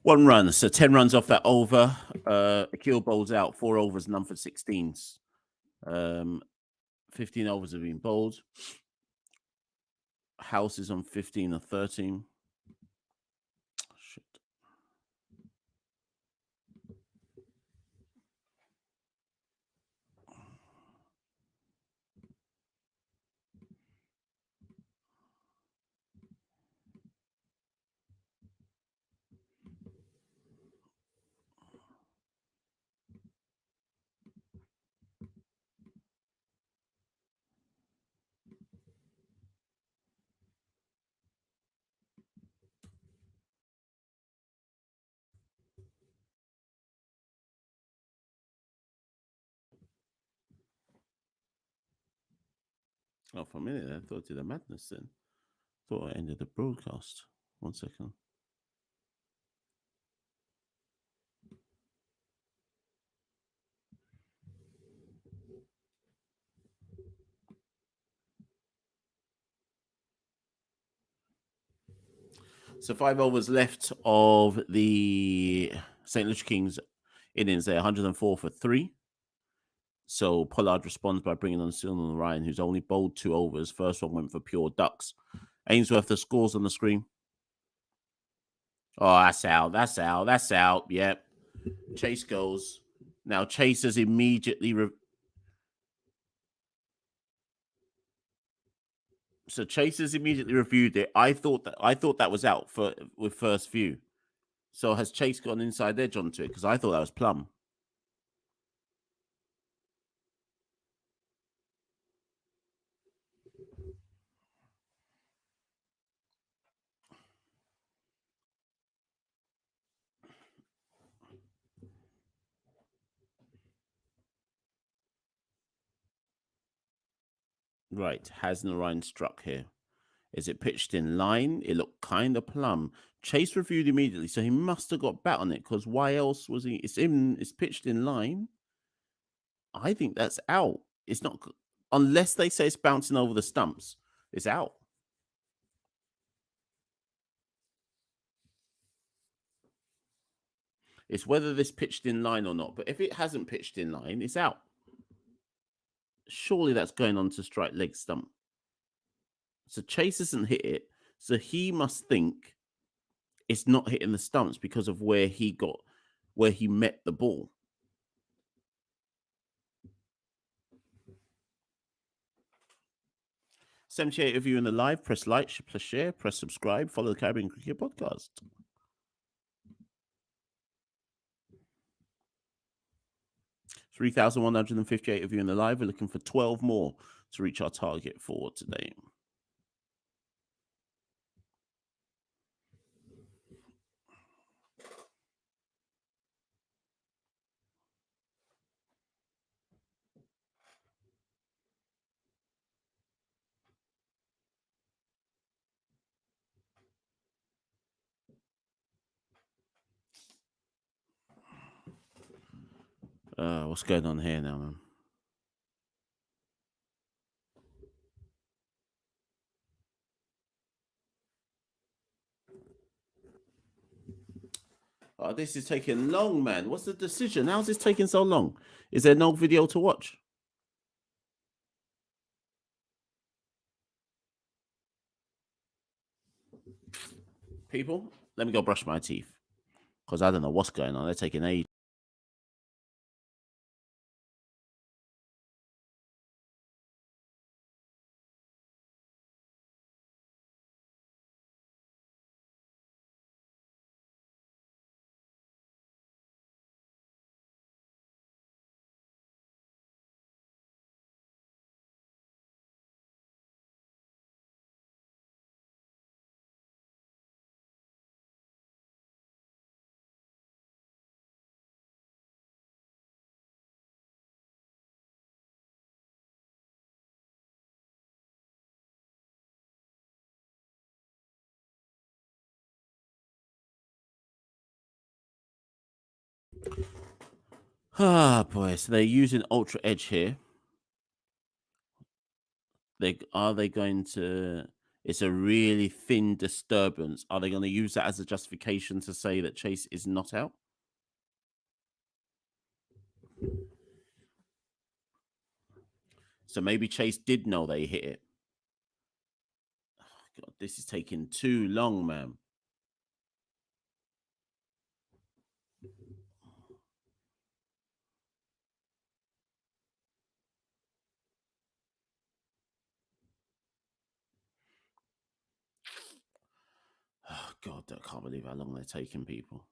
1 run, so 10 runs off that over. Akil bowls out, 4 overs, none for 16s. 15 overs have been bowled. House is on 15 or 13. Shit. Oh, for a minute, I thought it did a madness then. Thought I ended the broadcast. 1 second. So 5 overs left of the St. Lucia Kings innings there, 104 for 3. So Pollard responds by bringing on Dylan Ryan, who's only bowled 2 overs. First one went for pure ducks. Ainsworth, the scores on the screen. Oh, that's out. That's out. That's out. Yep. Chase goes. Now Chase has immediately... So Chase has immediately reviewed it. I thought that was out with first view. So has Chase got an inside edge onto it? Because I thought that was plumb. Right. Has Narine struck here? Is it pitched in line? It looked kind of plumb. Chase reviewed immediately, so he must have got bat on it, because why else was he? It's pitched in line. I think that's out. It's not, unless they say it's bouncing over the stumps. It's out. It's whether this pitched in line or not. But if it hasn't pitched in line, it's out. Surely that's going on to strike leg stump. So Chase hasn't hit it. So he must think it's not hitting the stumps because of where he met the ball. 78 of you in the live. Press like, press share, press subscribe, follow the Caribbean Cricket Podcast. $3,158 of you in the live. We're looking for 12 more to reach our target for today. What's going on here now, man? Oh, this is taking long, man. What's the decision? How's this taking so long? Is there no video to watch? People, let me go brush my teeth, because I don't know what's going on. They're taking ages. Ah, boy. So they're using Ultra Edge here. Are they going to? It's a really thin disturbance. Are they going to use that as a justification to say that Chase is not out? So maybe Chase did know they hit it. Oh, God, this is taking too long, man. Oh, God, I can't believe how long they're taking, people.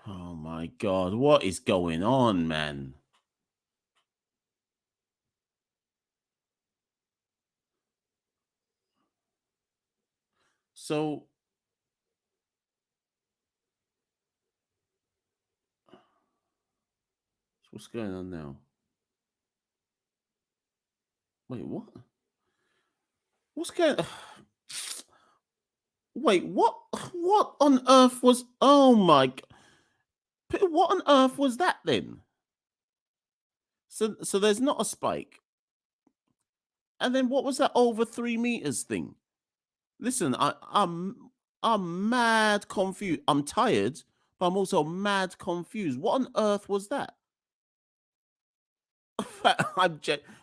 Oh, my God. What is going on, man? So what's going on now? Wait, what? What's going? Wait, what? What on earth was? Oh my! What on earth was that then? So there's not a spike, and then what was that over 3 meters thing? Listen, I'm mad confused. I'm tired, but I'm also mad confused. What on earth was that?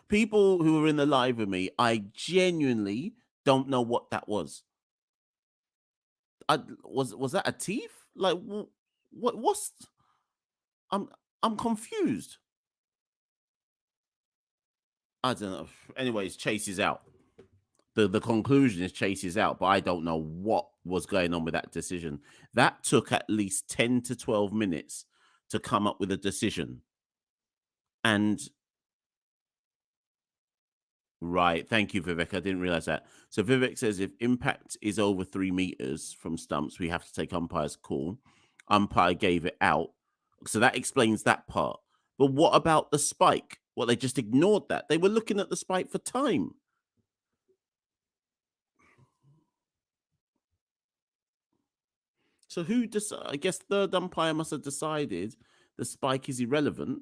People who are in the live with me, I genuinely don't know what that was. Was that a teeth? Like what's I'm confused. I don't know. Anyways, Chase is out. The conclusion is Chase is out, but I don't know what was going on with that decision. That took at least 10 to 12 minutes to come up with a decision. And right, thank you, Vivek. I didn't realize that. So Vivek says if impact is over 3 meters from stumps, we have to take umpire's call. Umpire gave it out. So that explains that part. But what about the spike? Well, they just ignored that. They were looking at the spike for time. So who I guess third umpire must have decided the spike is irrelevant.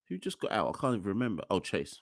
Who just got out? I can't even remember. Oh, Chase.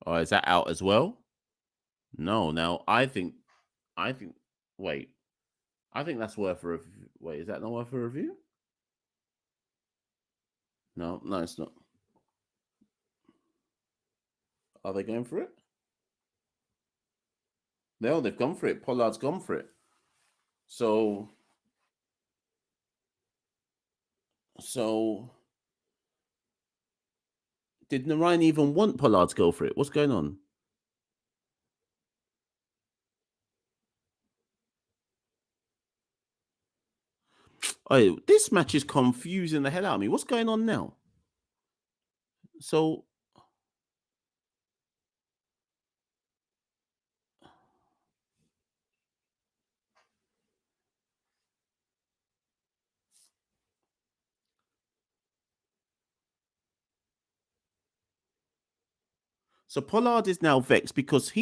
Oh, is that out as well? No. Now I think. Wait. I think that's worth a review. Wait, is that not worth a review? No, it's not. Are they going for it? No, they've gone for it. Pollard's gone for it. So did Narayan even want Pollard to go for it? What's going on? Oh, this match is confusing the hell out of me. What's going on now? So Pollard is now vexed because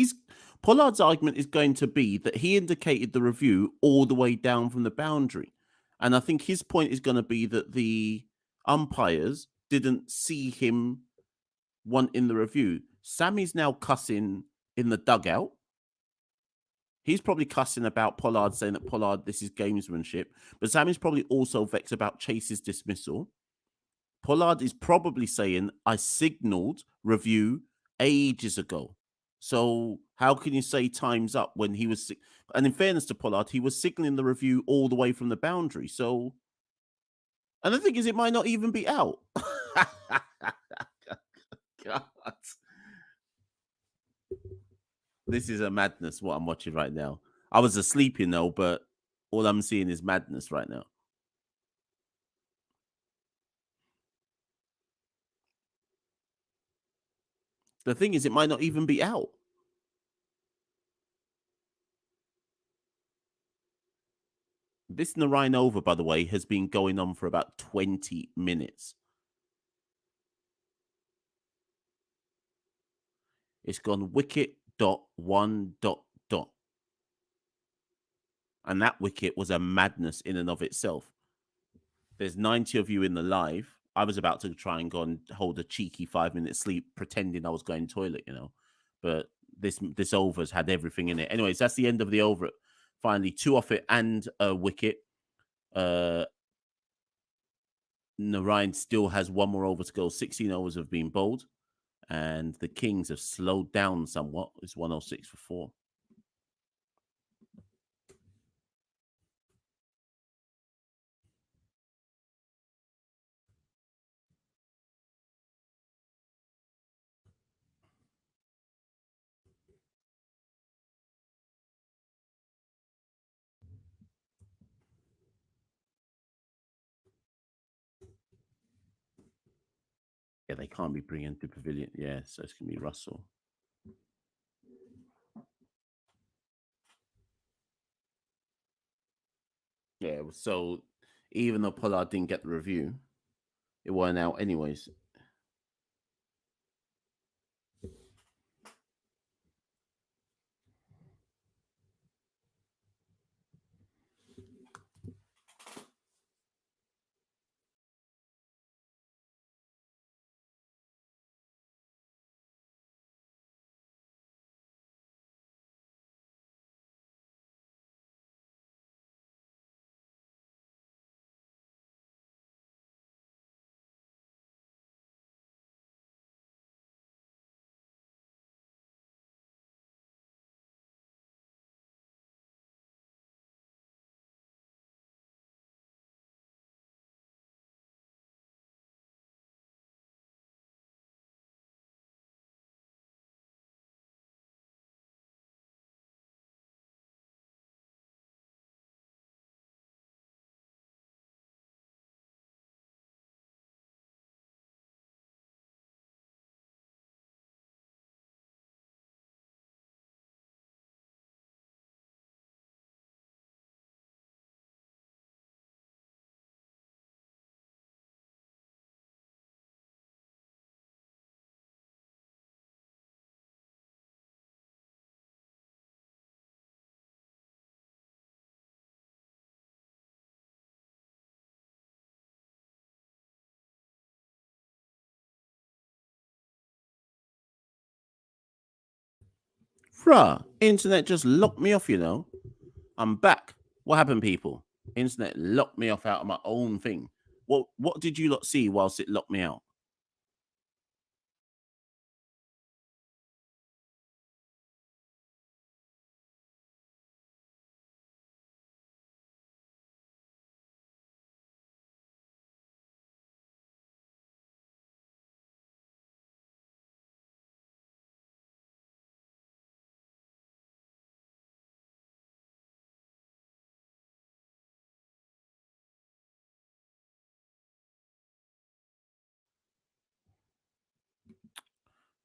Pollard's argument is going to be that he indicated the review all the way down from the boundary. And I think his point is going to be that the umpires didn't see him wanting the review. Sammy's now cussing in the dugout. He's probably cussing about Pollard, saying that Pollard, this is gamesmanship. But Sammy's probably also vexed about Chase's dismissal. Pollard is probably saying, I signaled review ages ago. So how can you say time's up when he was... And in fairness to Pollard, he was signaling the review all the way from the boundary. So... And the thing is, it might not even be out. God. This is a madness, what I'm watching right now. I was asleep, but all I'm seeing is madness right now. The thing is, it might not even be out. This Narayan over, by the way, has been going on for about 20 minutes. It's gone wicket dot one dot dot. And that wicket was a madness in and of itself. There's 90 of you in the live. I was about to try and go and hold a cheeky 5-minute sleep, pretending I was going toilet, But this over's had everything in it. Anyways, that's the end of the over. Finally, 2 off it and a wicket. Narayan still has 1 more over to go. 16 overs have been bowled. And the Kings have slowed down somewhat. It's 106 for 4. Yeah, they can't be bringing to pavilion. Yeah, so it's going to be Russell. Yeah, so even though Pollard didn't get the review, it weren't out anyways. Bruh, internet just locked me off, you know. I'm back. What happened, people? Internet locked me off out of my own thing. What did you lot see whilst it locked me out?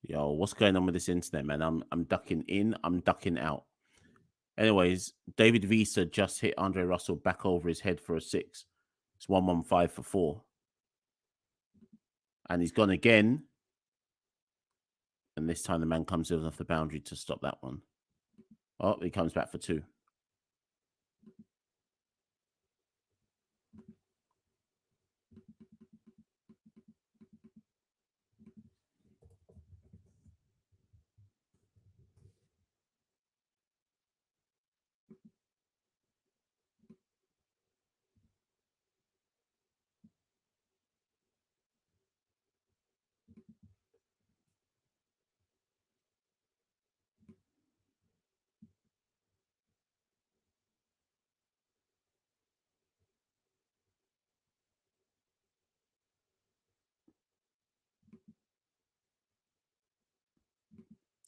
Yo, what's going on with this internet, man? I'm ducking in, I'm ducking out. Anyways, David Visa just hit Andre Russell back over his head for a 6. It's 115 for 4. And he's gone again. And this time the man comes in off the boundary to stop that one. Oh, he comes back for 2.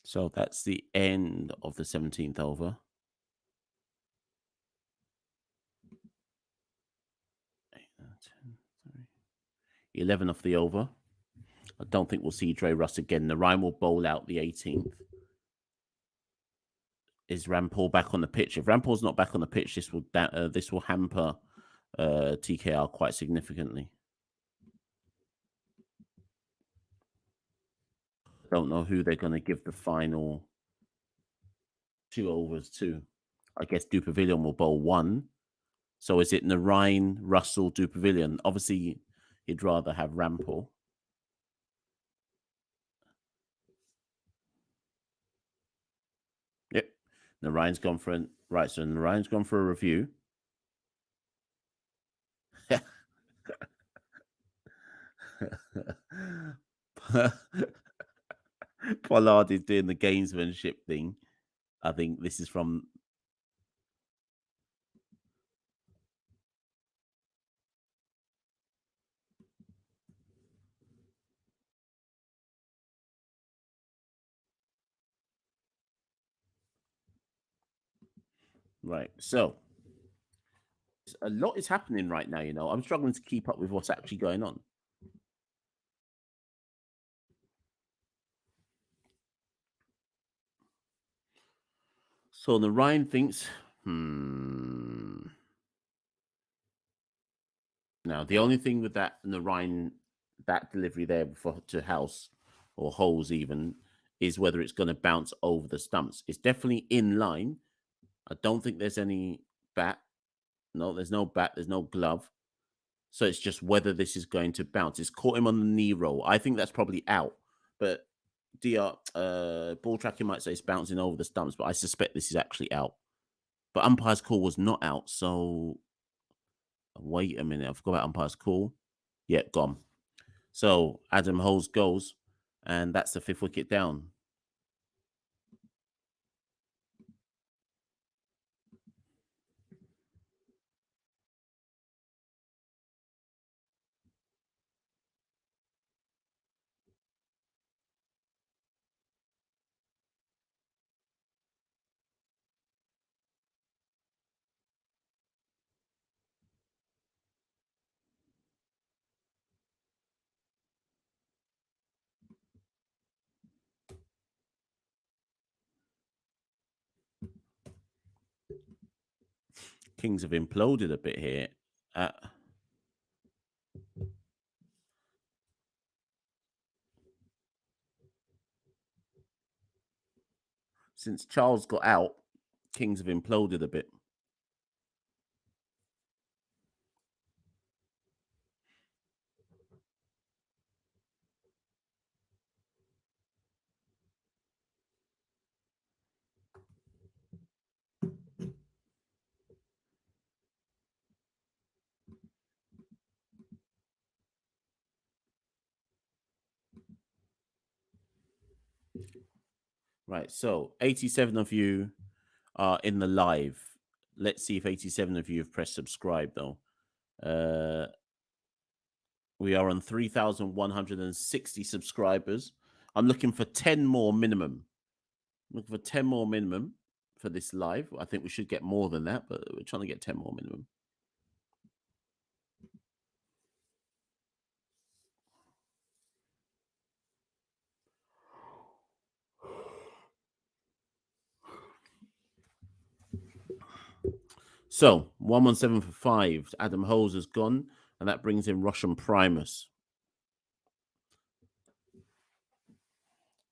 So that's the end of the 17th over. 11 off the over. I don't think we'll see Dre Russ again. The Ryan will bowl out the 18th. Is Rampal back on the pitch? If Rampal's not back on the pitch, this will hamper TKR quite significantly. Don't know who they're going to give the final 2 overs to. I guess Dupavilion will bowl 1. So is it Narine, Russell, Dupavilion? Obviously, he'd rather have Rampal. Yep. Narayan's gone for a right. So Narayan's gone for a review. Pollard is doing the gamesmanship thing. I think this is from right. So a lot is happening right now. You know, I'm struggling to keep up with what's actually going on. So the Ryan thinks, Now, the only thing with that Narayan, that delivery there to house or holes even, is whether it's going to bounce over the stumps. It's definitely in line. I don't think there's any bat. No, there's no bat. There's no glove. So it's just whether this is going to bounce. It's caught him on the knee roll. I think that's probably out. But ball tracking might say it's bouncing over the stumps, but I suspect this is actually out. But umpire's call was not out. So wait a minute. I forgot about umpire's call. Yeah, gone. So Adam Holmes goes, and that's the 5th wicket down. Kings have imploded a bit here. Since Charles got out, Kings have imploded a bit. Right, so 87 of you are in the live. Let's see if 87 of you have pressed subscribe, though. We are on 3,160 subscribers. I'm looking for 10 more minimum. I'm looking for 10 more minimum for this live. I think we should get more than that, but we're trying to get 10 more minimum. So 117 for 5. Adam Holes has gone, and that brings in Russian Primus.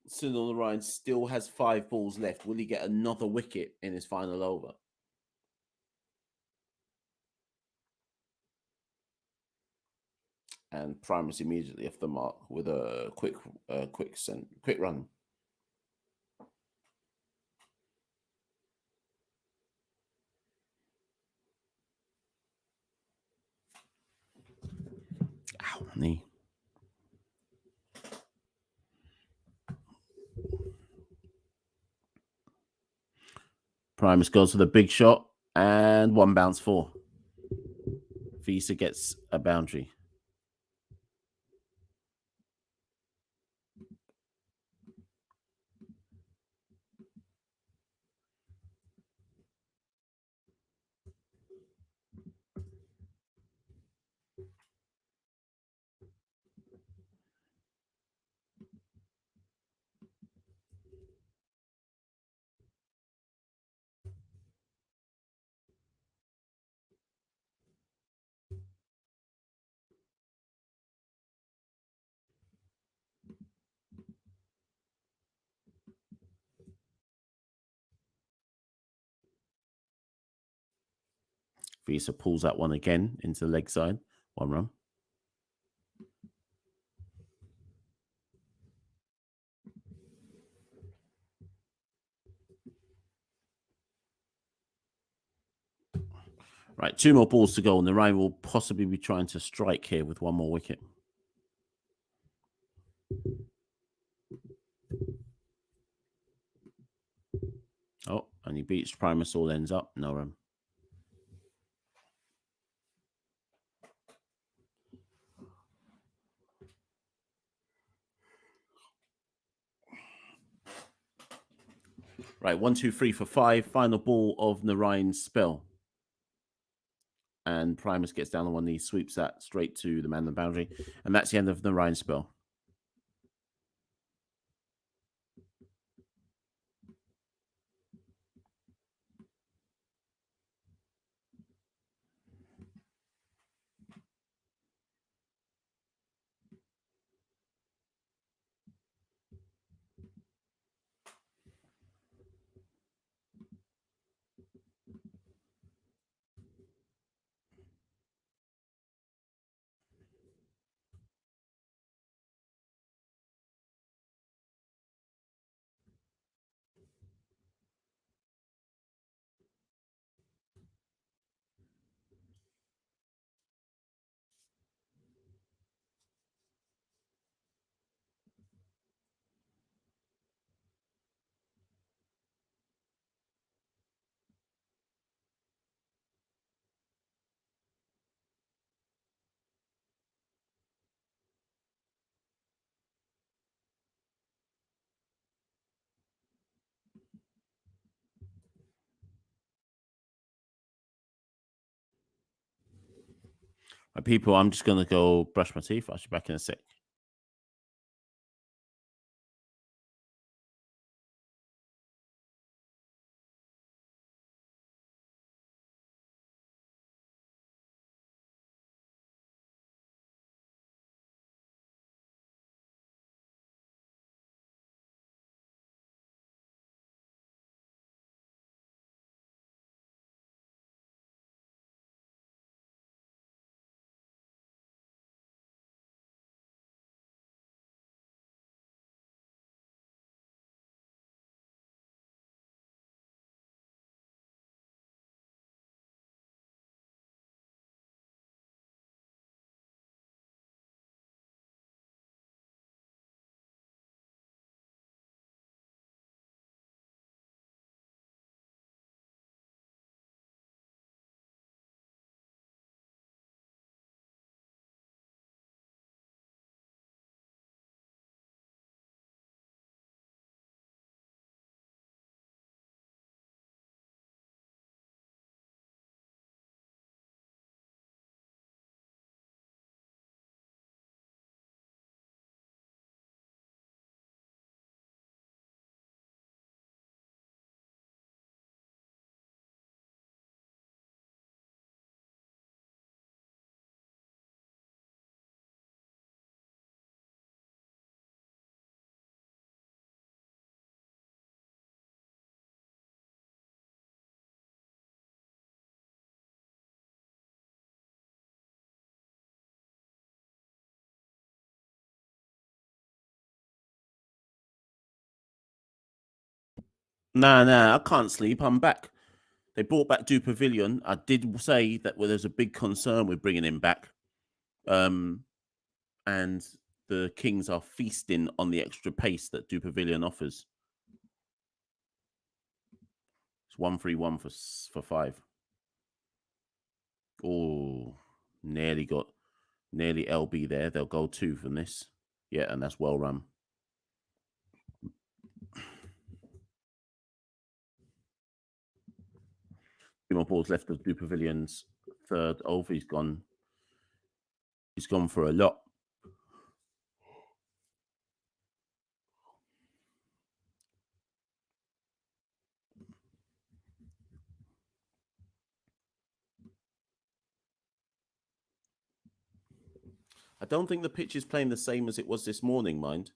Sunil Ryan still has 5 balls left. Will he get another wicket in his final over? And Primus immediately off the mark with a quick run. Ow, knee. Primus goes for the big shot and 1 bounce 4. Visa gets a boundary. Visa pulls that one again into the leg side. 1 run. Right, 2 more balls to go, and the Ryan will possibly be trying to strike here with 1 more wicket. Oh, and he beats Primus, all ends up. No run. Right, 1, 2, 3 for 5. Final ball of Narayan's spell. And Primus gets down on 1 knee, sweeps that straight to the man on the boundary. And that's the end of Narayan's spell. People, I'm just going to go brush my teeth. I'll be back in a sec. Nah, I can't sleep. I'm back. They brought back Du Pavilion. I did say that there's a big concern with bringing him back. And the Kings are feasting on the extra pace that Du Pavilion offers. It's 1-3-1 for 5. Oh, nearly LB there. They'll go 2 from this. Yeah, and that's well run. 2 more balls left of Du Pavilion's third over. He's gone for a lot. I don't think the pitch is playing the same as it was this morning, mind.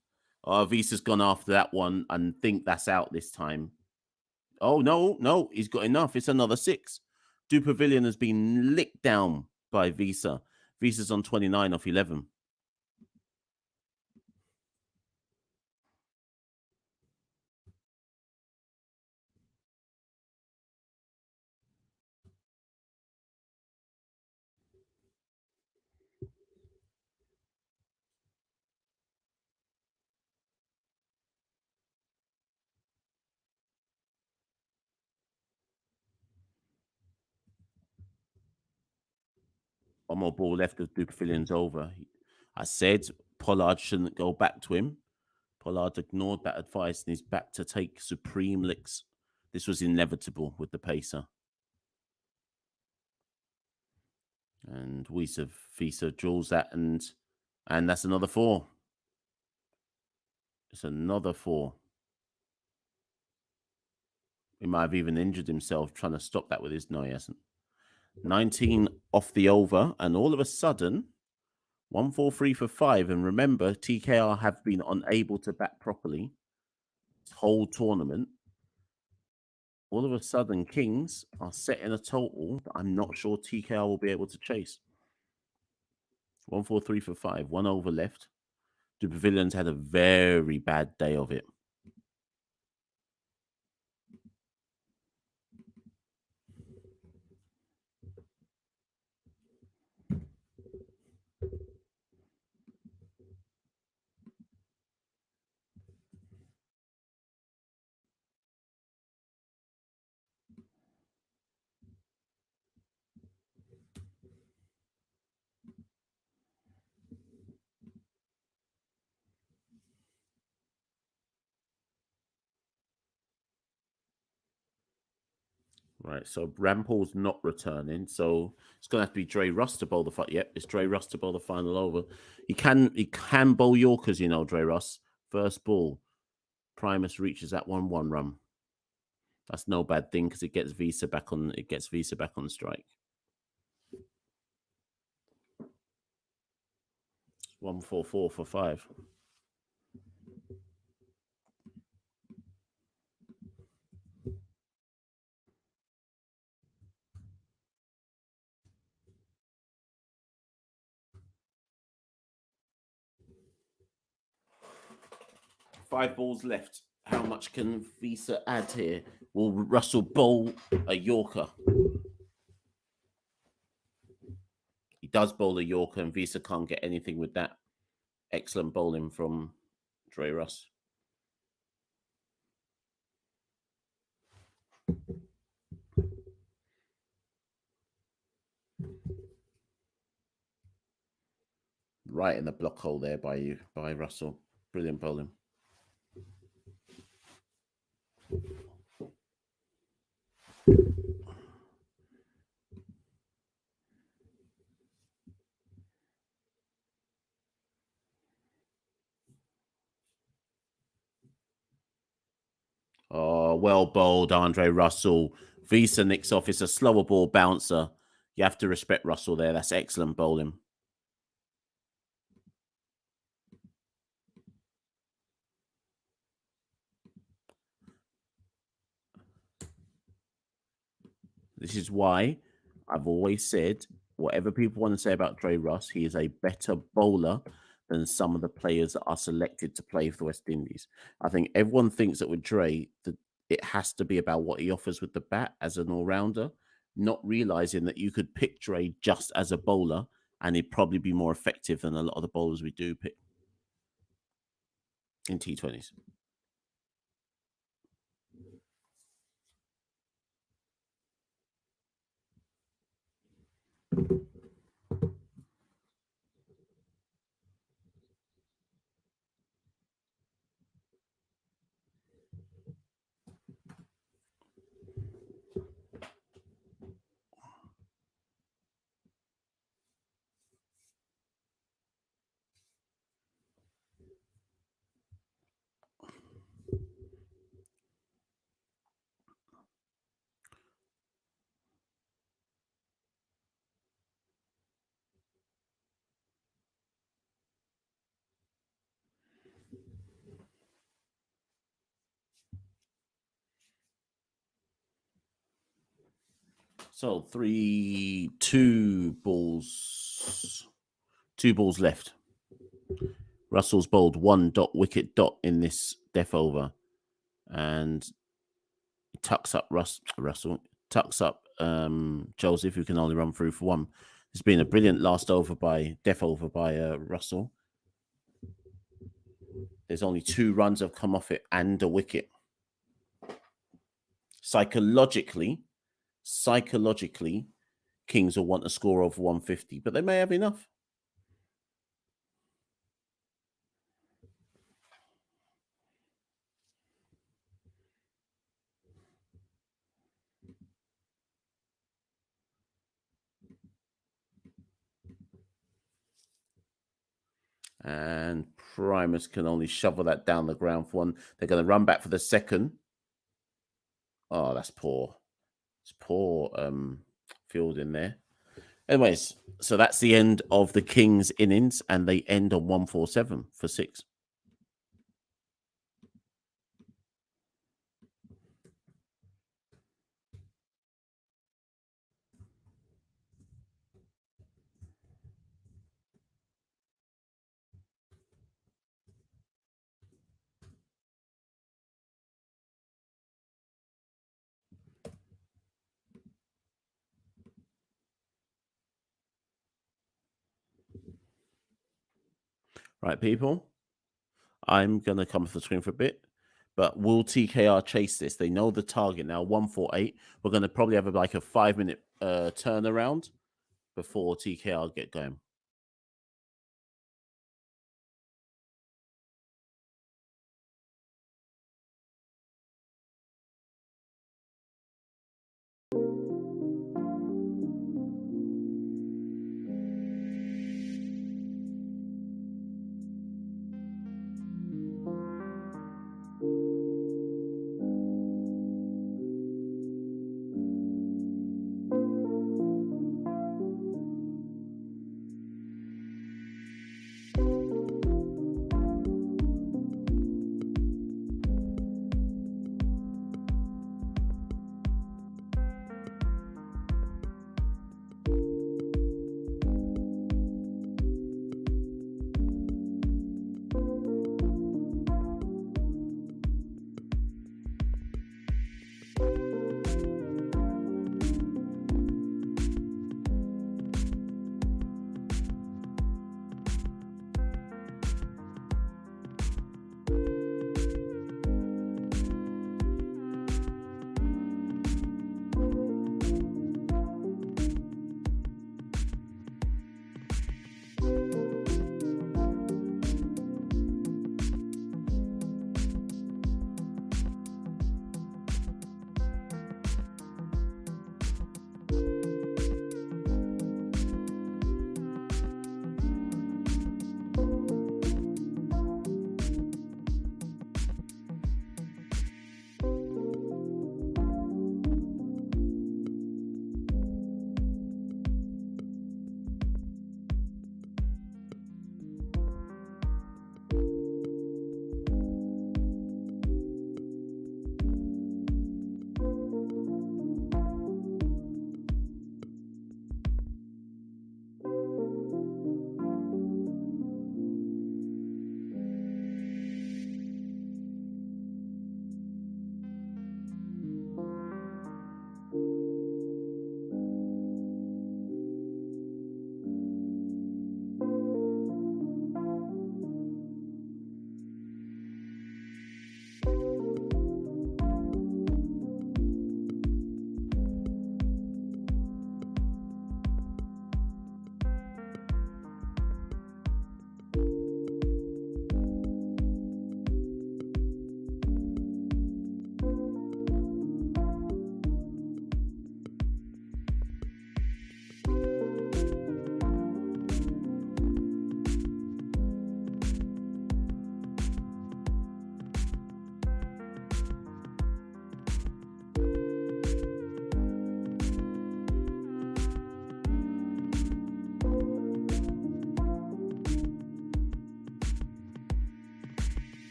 Visa's gone after that one and think that's out this time. Oh, no, he's got enough. It's another 6. Du Pavilion has been licked down by Visa. Visa's on 29 off 11. One more ball left of Du Pavilion's over. I said Pollard shouldn't go back to him. Pollard ignored that advice and is back to take supreme licks. This was inevitable with the pacer. And Visa draws that, and that's another 4. It's another 4. He might have even injured himself trying to stop that with his... No, he hasn't. 19 off the over, and all of a sudden, 1-4-3 for 5. And remember, TKR have been unable to bat properly this whole tournament. All of a sudden, Kings are setting a total that I'm not sure TKR will be able to chase. 1-4-3 for 5. 1 over left. The Pavilions had a very bad day of it. Right, so Rampol's not returning, so it's going to have to be Dre Russ to bowl the fight. Yep, it's Dre Russ to bowl the final over. He can bowl Yorkers, you know, Dre Russ. First ball, Primus reaches that 1-1 run. That's no bad thing because it gets Visa back on. It gets Visa back on strike. 1-4-4 for 5. Five balls left. How much can Visa add here? Will Russell bowl a Yorker? He does bowl a Yorker, and Visa can't get anything with that. Excellent bowling from Dre Russ. Right in the block hole there by Russell. Brilliant bowling. Oh, well bowled, Andre Russell. Visa nicks off. It's a slower ball bouncer. You have to respect Russell there. That's excellent bowling. This is why I've always said, whatever people want to say about Dre Russ, he is a better bowler than some of the players that are selected to play for the West Indies. I think everyone thinks that with Dre, that it has to be about what he offers with the bat as an all-rounder, not realizing that you could pick Dre just as a bowler and he'd probably be more effective than a lot of the bowlers we do pick in T20s. So 2 balls left. Russell's bowled 1 wicket in this death over, and he tucks up Russell tucks up Joseph, who can only run through for 1. It's been a brilliant death over by Russell. There's only 2 runs have come off it and a wicket. Psychologically, Kings will want a score of 150, but they may have enough. And Primus can only shovel that down the ground for 1. They're going to run back for the second. Oh, that's poor. It's poor field in there. Anyways, so that's the end of the Kings innings, and they end on 147 for 6. Right, people. I'm going to come off the screen for a bit, but will TKR chase this? They know the target now, 148. We're going to probably have like a 5-minute turnaround before TKR get going.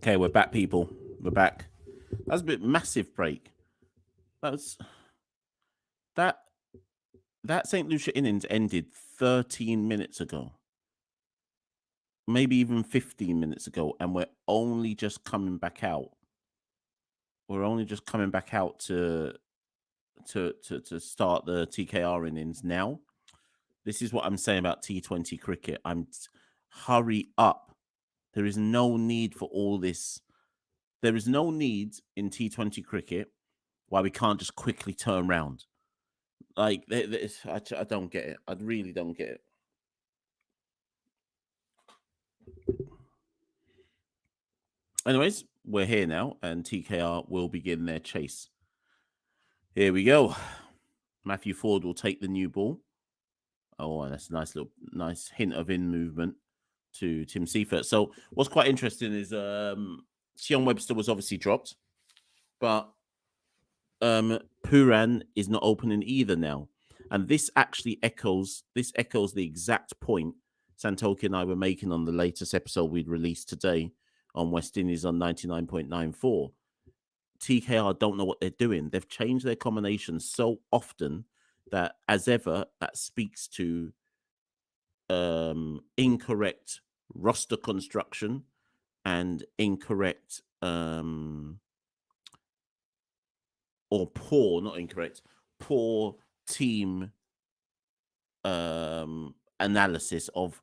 Okay, we're back, people. We're back. That was a bit massive break. That St. Lucia innings ended 13 minutes ago. Maybe even 15 minutes ago, and we're only just coming back out. We're only just coming back out to start the TKR innings now. This is what I'm saying about T20 cricket. Hurry up. There is no need for all this. There is no need in T20 cricket why we can't just quickly turn around. Like, I don't get it. I really don't get it. Anyways, we're here now, and TKR will begin their chase. Here we go. Matthew Ford will take the new ball. Oh, and that's a nice hint of in movement to Tim Seifert. So what's quite interesting is Sion Webster was obviously dropped, but Puran is not opening either now. And this actually echoes the exact point Santoki and I were making on the latest episode we'd released today on West Indies on 99.94. TKR don't know what they're doing. They've changed their combinations so often that, as ever, that speaks to incorrect roster construction and incorrect poor team analysis of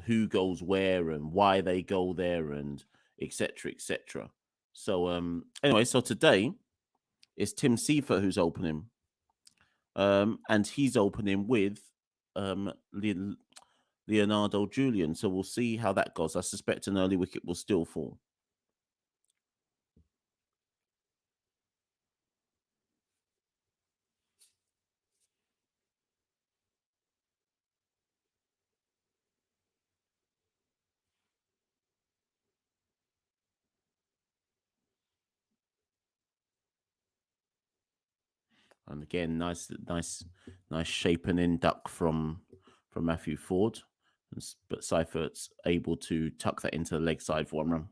who goes where and why they go there and etc. etc. So anyway, so today it's Tim Seifert who's opening, and he's opening with Leonardo Julian. So we'll see how that goes. I suspect an early wicket will still fall. And again, nice shaping in duck from Matthew Ford, but Seifert's able to tuck that into the leg side for 1 run.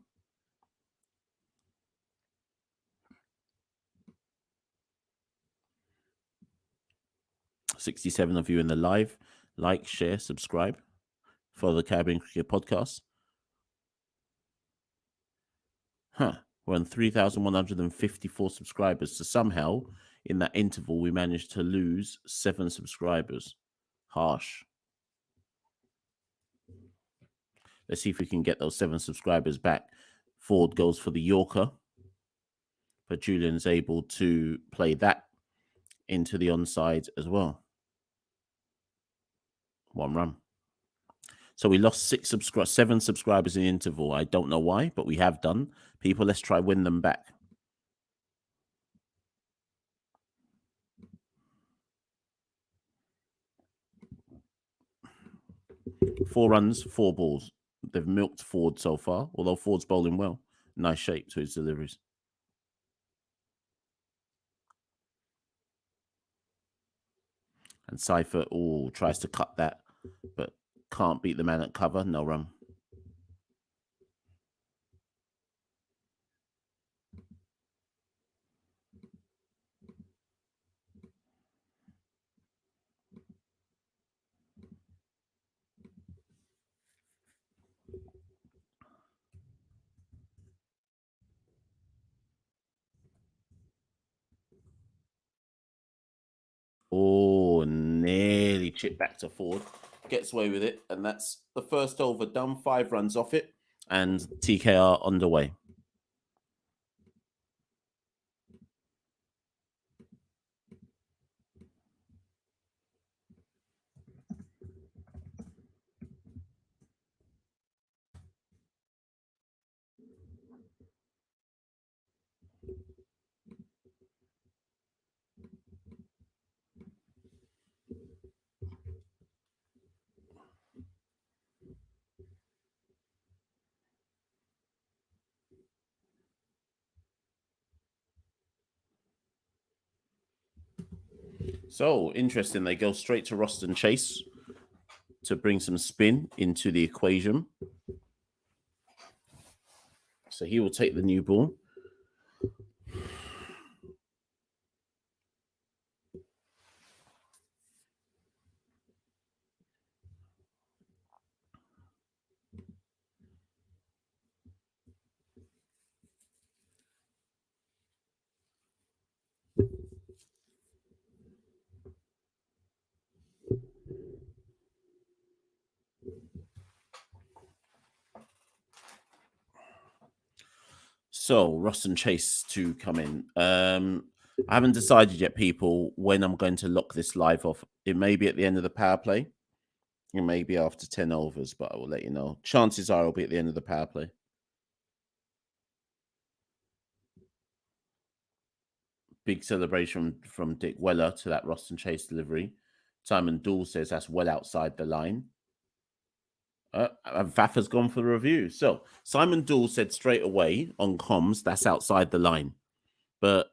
$67 of you in the live. Like, share, subscribe. Follow the Caribbean Cricket Podcast. We're on 3,154 subscribers. So somehow, in that interval, we managed to lose 7 subscribers. Harsh. Let's see if we can get those 7 subscribers back. Ford goes for the Yorker, but Julian's able to play that into the onside as well. 1 run. So we lost 7 subscribers in the interval. I don't know why, but we have done. People, let's try win them back. Four runs, 4 balls. They've milked Ford so far, although Ford's bowling well. Nice shape to his deliveries. And Seifert tries to cut that, but can't beat the man at cover. No run. Oh, nearly chipped back to Ford. Gets away with it, and that's the first over done. 5 runs off it, and TKR underway. So interesting. They go straight to Roston Chase to bring some spin into the equation. So he will take the new ball. So Ross and Chase to come in. I haven't decided yet, people, when I'm going to lock this live off. It may be at the end of the power play. It may be after 10 overs, but I will let you know. Chances are it'll be at the end of the power play. Big celebration from Dick Weller to that Ross and Chase delivery. Simon Dool says that's well outside the line. And Faf has gone for the review. So Simon Dool said straight away on comms, that's outside the line. But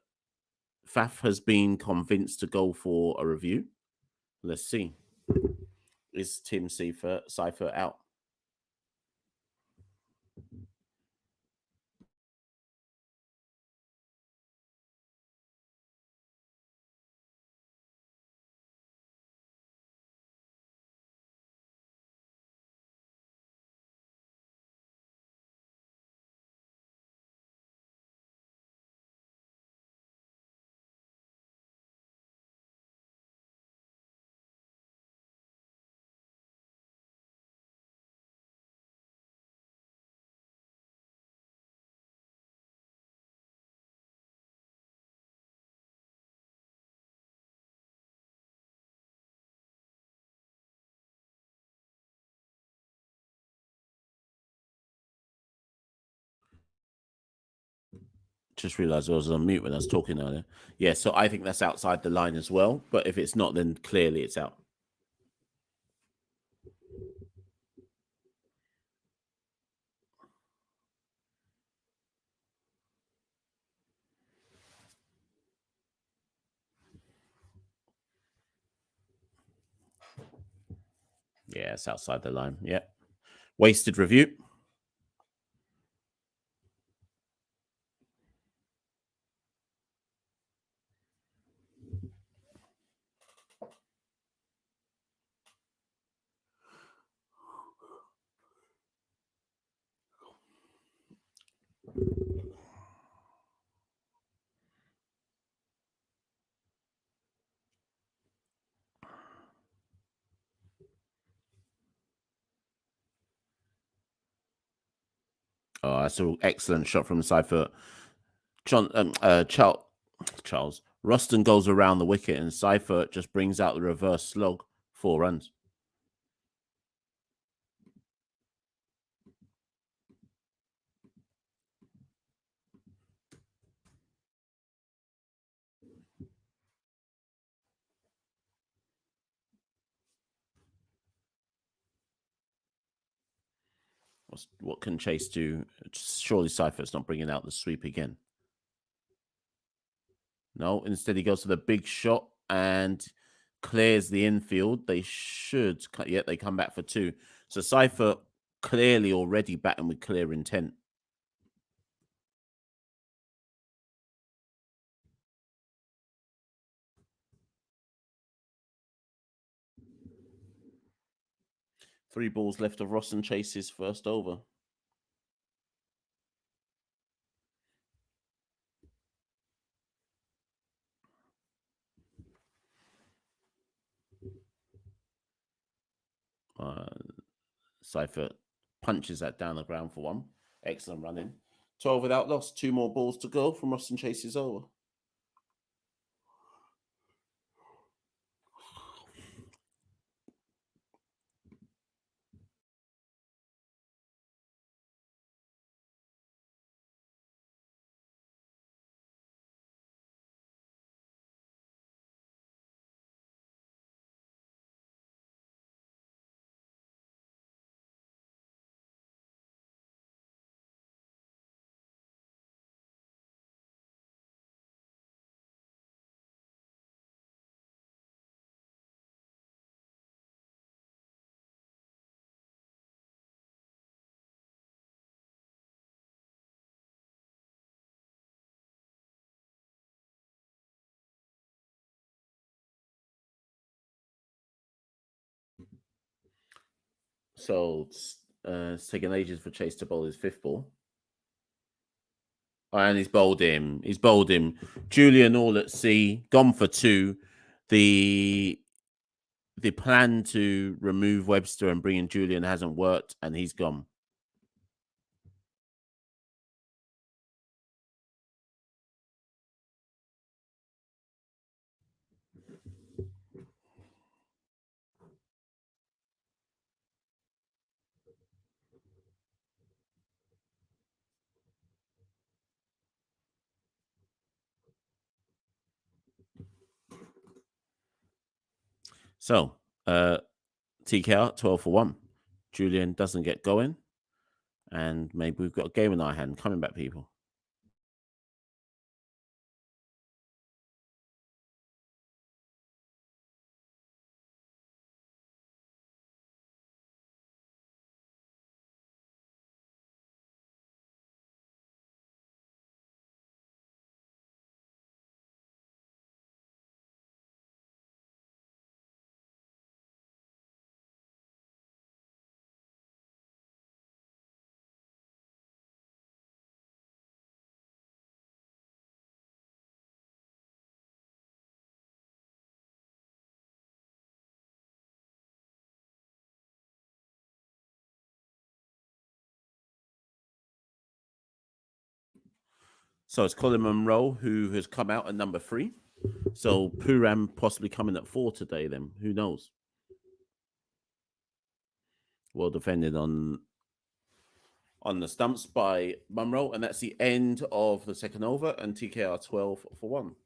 Faf has been convinced to go for a review. Let's see. Is Tim Seifert out? Just realized I was on mute when I was talking earlier. Yeah, so I think that's outside the line as well. But if it's not, then clearly it's out. Yeah, it's outside the line. Yeah. Wasted review. Oh, that's an excellent shot from Seifert. Charles Ruston goes around the wicket and Seifert just brings out the reverse slog. 4 runs. What can Chase do? Surely Seifert's not bringing out the sweep again. No, instead he goes for the big shot and clears the infield. They should, yet they come back for 2. So Seifert clearly already batting with clear intent. Three balls left of Ross and Chase's first over. Seifert punches that down the ground for 1. Excellent running. 12 without loss. 2 more balls to go from Ross and Chase's over. So it's taking ages for Chase to bowl his fifth ball. Oh, and he's bowled him. He's bowled him. Julian all at sea, gone for two. The plan to remove Webster and bring in Julian hasn't worked, and he's gone. So, TKR 12 for 1. Julian doesn't get going, and maybe we've got a game in our hand. Coming back, people. So it's Colin Monroe who has come out at number 3. So Puram possibly coming at 4 today. Then who knows? Well defended on the stumps by Monroe, and that's the end of the second over. And TKR 12 for 1.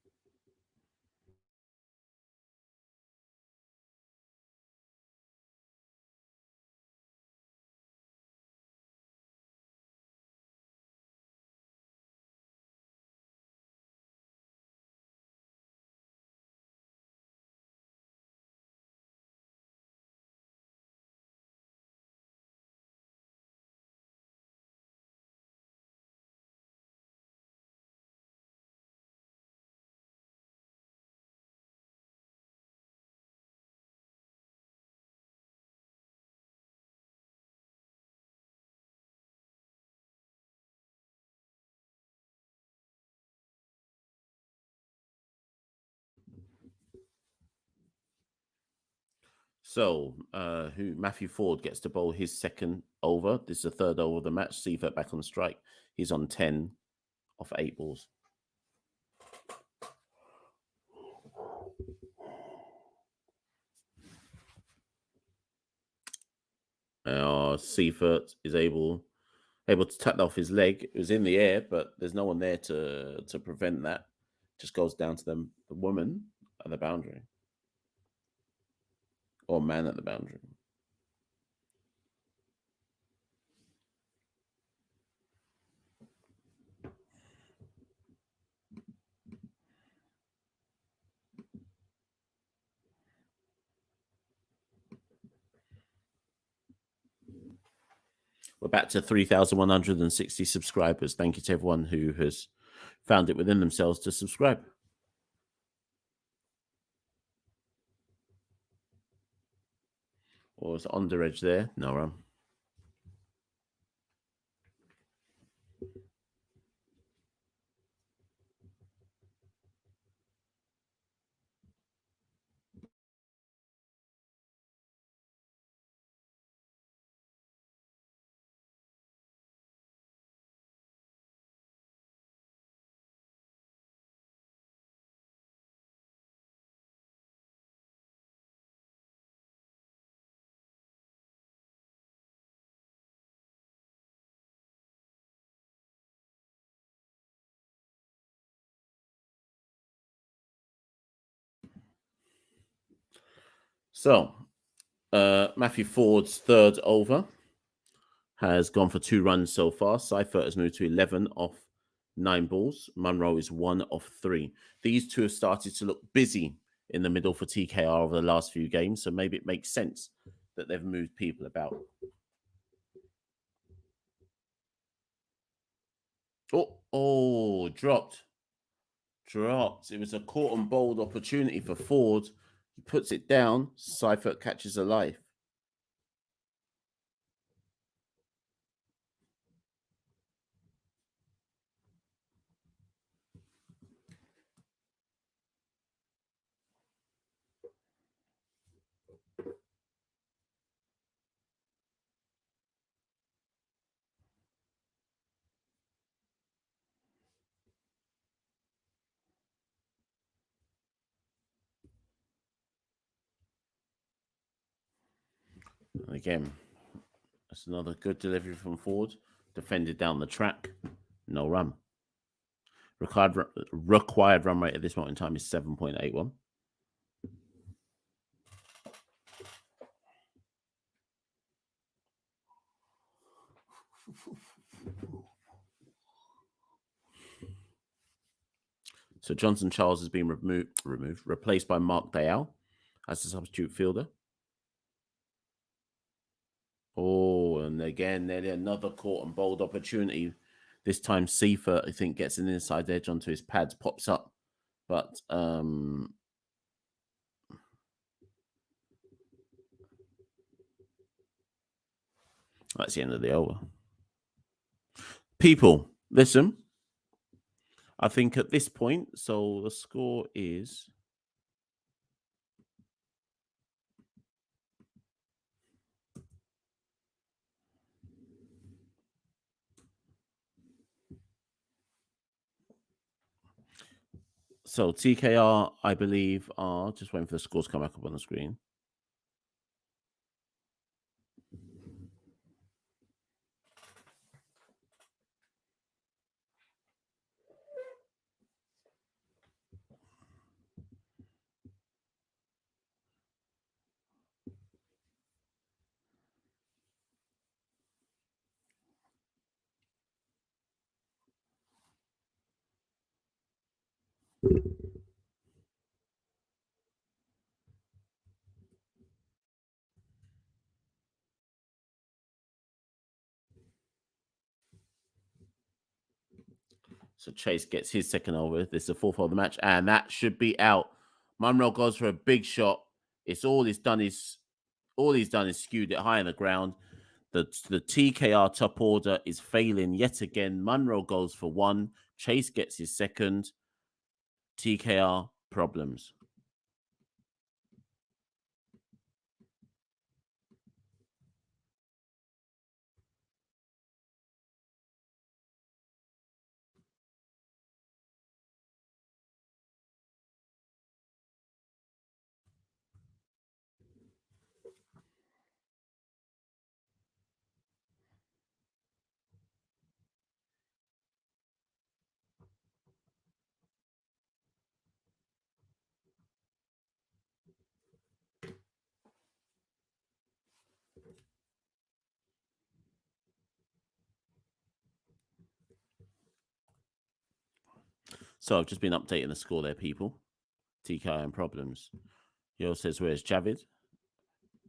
So, Matthew Ford gets to bowl his second over. This is the third over of the match. Seifert back on strike. He's on 10 off 8 balls. Seifert is able to tap off his leg. It was in the air, but there's no one there to prevent that. Just goes down to the woman at the boundary, or man at the boundary. We're back to 3,160 subscribers. Thank you to everyone who has found it within themselves to subscribe. Or is it under edge there? No run. So, Matthew Ford's third over has gone for 2 runs so far. Seifert has moved to 11 off 9 balls. Monroe is 1 off 3. These two have started to look busy in the middle for TKR over the last few games, so maybe it makes sense that they've moved people about. Dropped. It was a caught and bowled opportunity for Ford. He puts it down. Seifert catches a life. And again, that's another good delivery from Ford. Defended down the track. No run. Required run rate at this moment in time is 7.81. So Johnson Charles has been replaced by Mark Dayal as the substitute fielder. Oh, and again, nearly another caught and bowled opportunity. This time, Seifert, I think, gets an inside edge onto his pads, pops up. But that's the end of the over. People, listen. I think at this point, so the score is... So TKR, I believe, are... Just waiting for the scores to come back up on the screen. So Chase gets his second over. This is the fourth over of the match, and that should be out. Munro goes for a big shot. It's all he's done is skewed it high in the ground. The TKR top order is failing yet again. Munro goes for one. Chase gets his second. TKR problems. So I've just been updating the score there, people. TKR and problems. Yo says, where's Javid?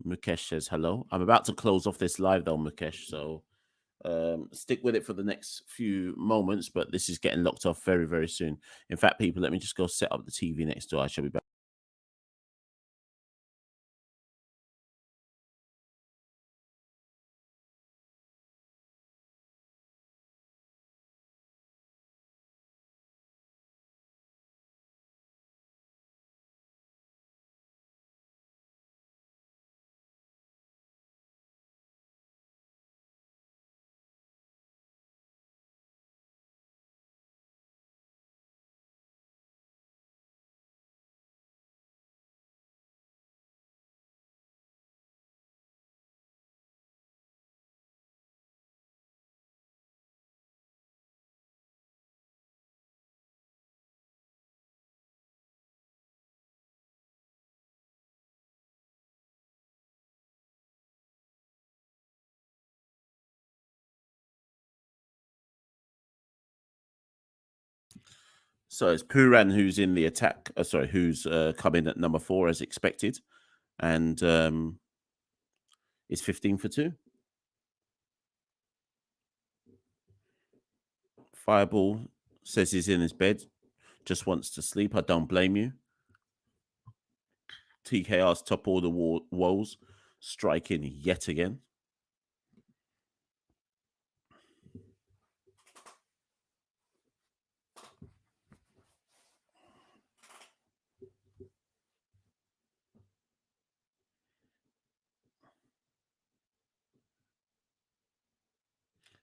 Mukesh says hello. I'm about to close off this live though, Mukesh. So stick with it for the next few moments, but this is getting locked off very, very soon. In fact, people, let me just go set up the TV next door. I shall be back. So it's Puran who's in the attack. Who's come in at number 4 as expected, and it's 15 for 2. Fireball says he's in his bed, just wants to sleep. I don't blame you. TKR's top order woes striking yet again.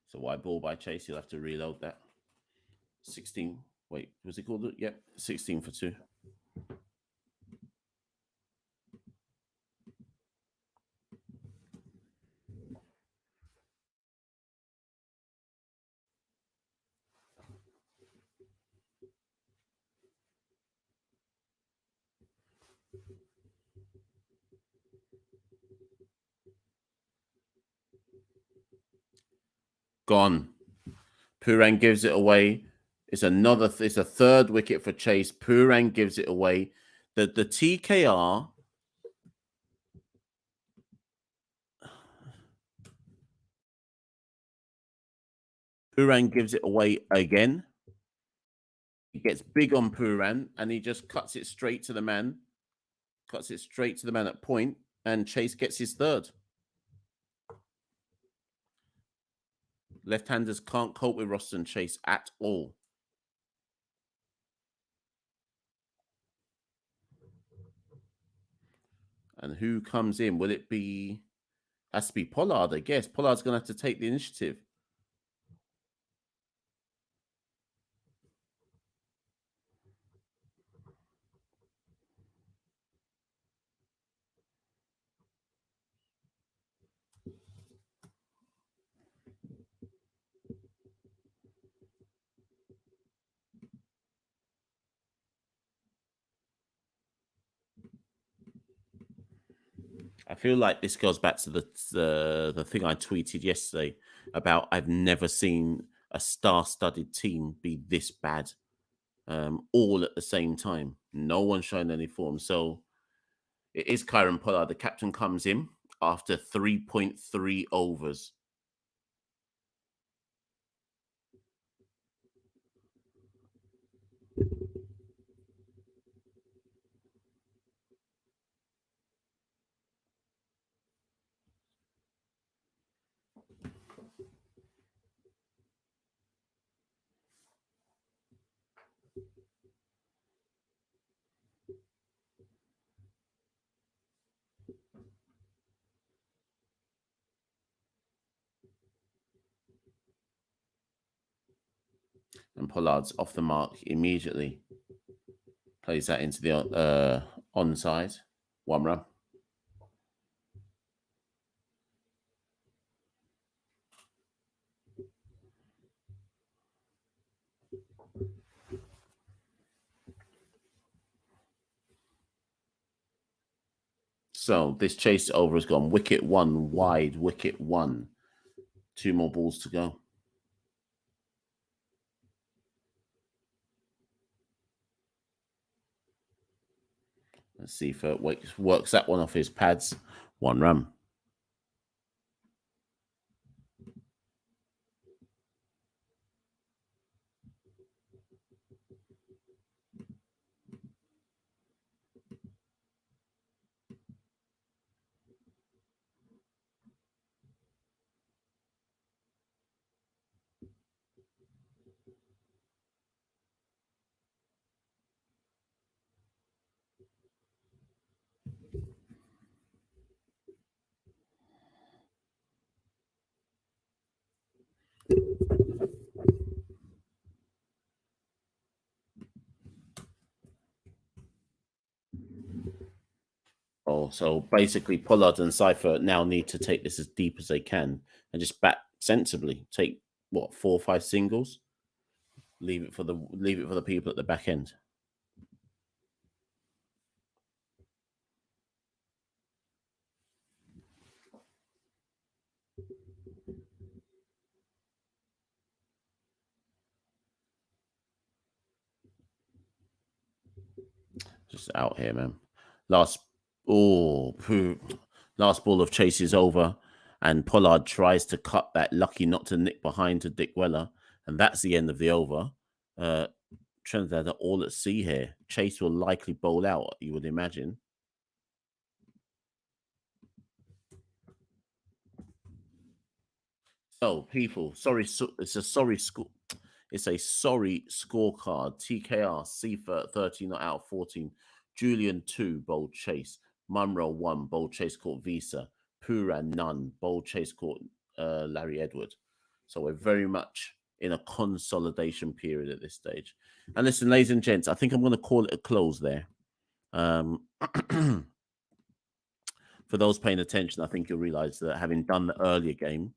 So wide ball by Chase. You'll have to reload that. 16. Wait, was it called? Yep, 16 for 2. Gone. Pooran gives it away. It's a third wicket for Chase. Pooran gives it away. The TKR. Pooran gives it away again. He gets big on Pooran and he just cuts it straight to the man. Cuts it straight to the man at point, and Chase gets his third. Left-handers can't cope with Roston Chase at all. And who comes in? Will it be... Has to be Pollard, I guess. Pollard's going to have to take the initiative. I feel like this goes back to the thing I tweeted yesterday about I've never seen a star-studded team be this bad, all at the same time. No one showing any form. So it is Kieron Pollard. The captain comes in after 3.3 overs. And Pollard's off the mark immediately. Plays that into the onside. 1 run. So this chase over has gone wicket 1 wide, wicket 1. 2 more balls to go. Let's see if it works that one off his pads. 1 run. Oh, so basically Pollard and Cypher now need to take this as deep as they can and just bat sensibly. Take what, 4 or 5 singles? Leave it for the people at the back end. Just out here, man. Last ball of Chase is over, and Pollard tries to cut that, lucky not to nick behind to Dick Weller, and that's the end of the over. Trinidad are all at sea here. Chase will likely bowl out, you would imagine. So, people, it's a sorry scorecard. TKR, Seifert 13 not out of 14. Julian 2, bold chase. Munro 1, bold chase caught Visa. Pooran none, bold chase caught Larry Edward. So we're very much in a consolidation period at this stage. And listen, ladies and gents, I think I'm going to call it a close there. For those paying attention, I think you'll realize that having done the earlier game,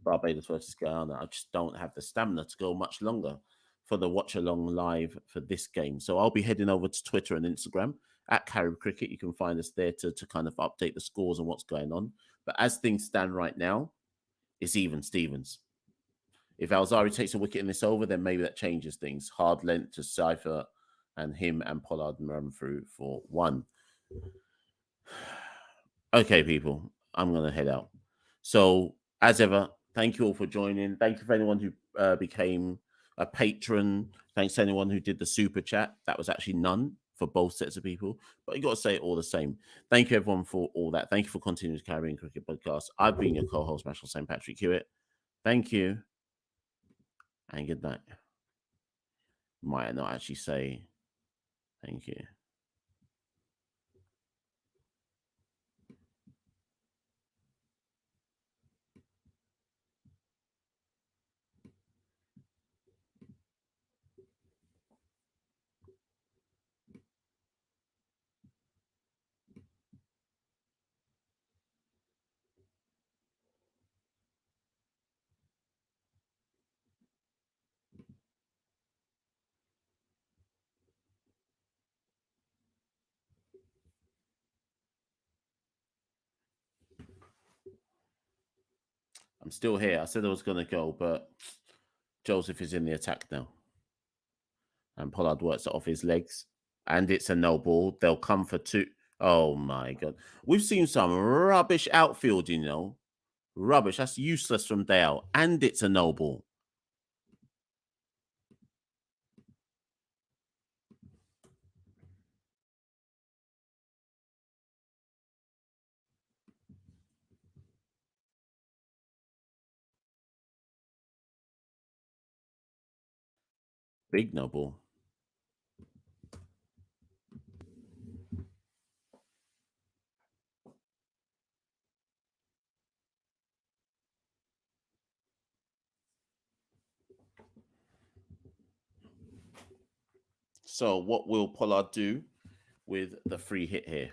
Barbados versus Guyana, I just don't have the stamina to go much longer for the watch along live for this game. So I'll be heading over to Twitter and Instagram at Carib Cricket. You can find us there to kind of update the scores and what's going on. But as things stand right now, It's even Stevens. If Alzari takes a wicket in this over, then maybe that changes things. Hard length to Seifert, and him and Pollard run through for 1. Okay, people, I'm going to head out. So, as ever, thank you all for joining. Thank you for anyone who became a patron. Thanks to anyone who did the super chat. That was actually none for both sets of people, but you got to say it all the same. Thank you, everyone, for all that. Thank you for continuing to Caribbean Cricket Podcast. I've been your co-host, Machel St. Patrick Hewitt. Thank you, and good night. Might not actually say thank you. I'm still here. I said I was going to go, but Joseph is in the attack now. And Pollard works it off his legs. And it's a no ball. They'll come for 2. Oh, my God. We've seen some rubbish outfield, you know. Rubbish. That's useless from Dale. And it's a no ball. Big no ball. So what will Pollard do with the free hit here?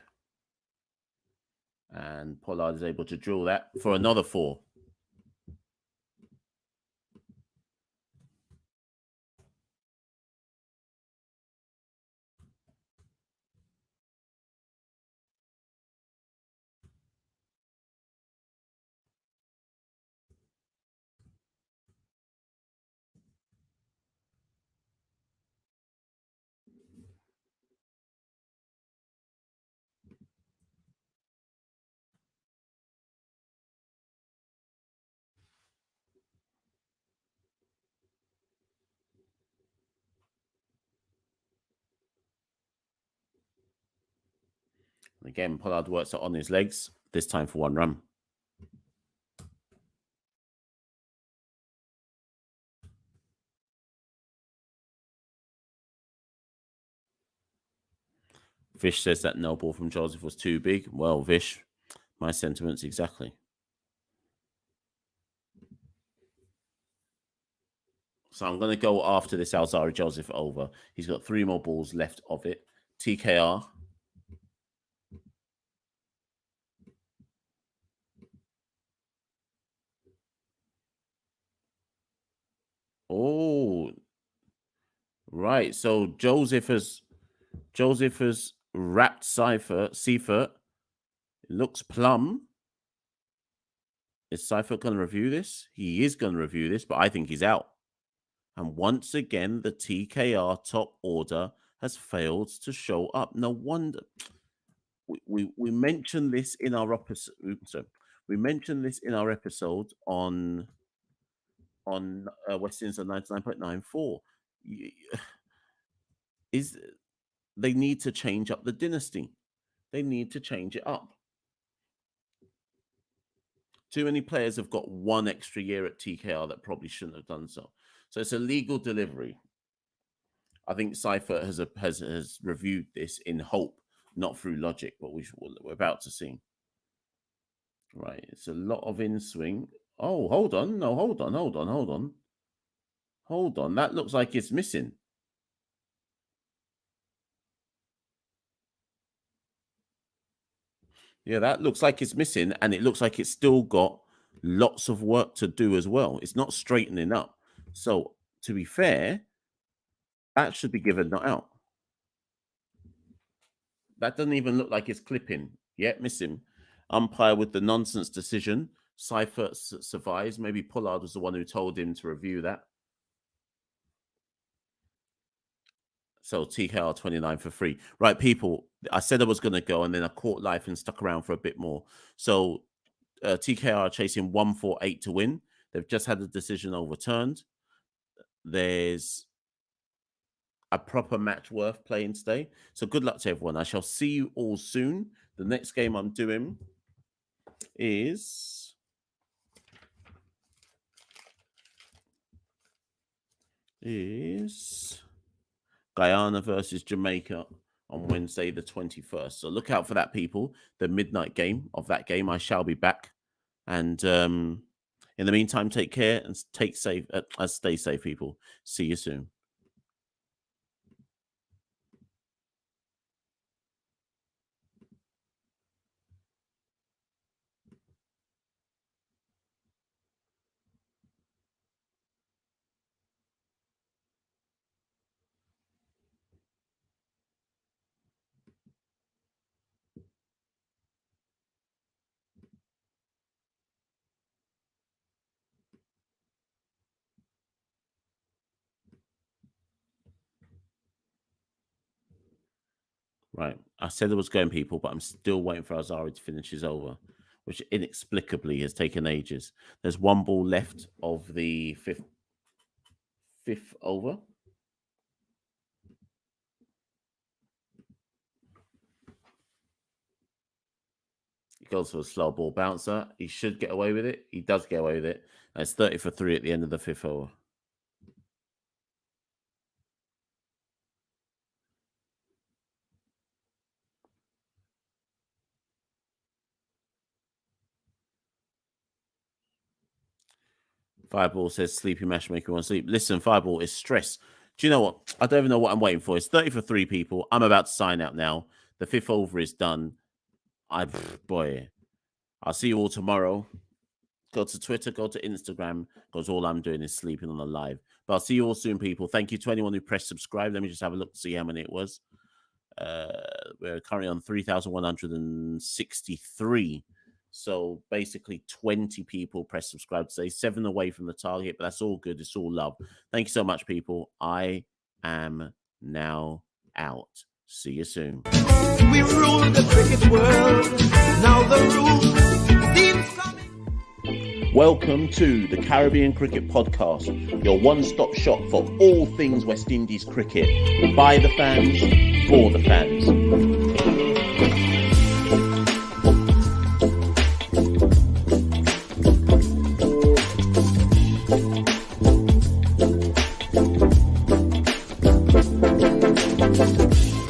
And Pollard is able to drill that for another 4. Again, Pollard works it on his legs, this time for 1 run. Vish says that no ball from Joseph was too big. Well, Vish, my sentiments exactly. So I'm going to go after this Alzari Joseph over. He's got 3 more balls left of it. TKR. Oh, right. So Joseph has wrapped Seifert. It looks plumb. Is Seifert going to review this? He is going to review this, but I think he's out. And once again, the TKR top order has failed to show up. No wonder. We mentioned this in our episode. We mentioned this in our episode on West Indies 99.94. They need to change up the dynasty. They need to change it up. Too many players have got 1 extra year at TKR that probably shouldn't have done so. So it's a legal delivery. I think Seifert has reviewed this in hope, not through logic, but we're about to see. Right, it's a lot of in swing. Oh, hold on. No, hold on. That looks like it's missing. Yeah, that looks like it's missing, and it looks like it's still got lots of work to do as well. It's not straightening up. So, to be fair, that should be given not out. That doesn't even look like it's clipping. Yet missing. Umpire with the nonsense decision. Seifert survives. Maybe Pollard was the one who told him to review that. So TKR 29 for free. Right, people, I said I was going to go, and then I caught life and stuck around for a bit more. So TKR are chasing 148 to win. They've just had the decision overturned. There's a proper match worth playing today. So good luck to everyone. I shall see you all soon. The next game I'm doing is Guyana versus Jamaica on Wednesday the 21st. So look out for that, people. The midnight game of that game. I shall be back. And in the meantime, take care and stay safe, people. See you soon. Right. I said I was going, people, but I'm still waiting for Azari to finish his over, which inexplicably has taken ages. There's one ball left of the fifth over. He goes for a slow ball bouncer. He should get away with it. He does get away with it. And it's 30 for 3 at the end of the 5th over. Fireball says sleepy mash make you want to sleep. Listen, Fireball is stress. Do you know what? I don't even know what I'm waiting for. It's 30 for 3, people. I'm about to sign out now. The 5th over is done. Boy, I'll see you all tomorrow. Go to Twitter, go to Instagram, because all I'm doing is sleeping on the live. But I'll see you all soon, people. Thank you to anyone who pressed subscribe. Let me just have a look to see how many it was. We're currently on 3,163. So basically 20 people press subscribe today, 7 away from the target, but that's all good. It's all love. Thank you so much, people. I am now out. See you soon. We rule the cricket world. Now the rule seems coming. Welcome to the Caribbean Cricket Podcast, your one-stop shop for all things West Indies cricket. By the fans, for the fans.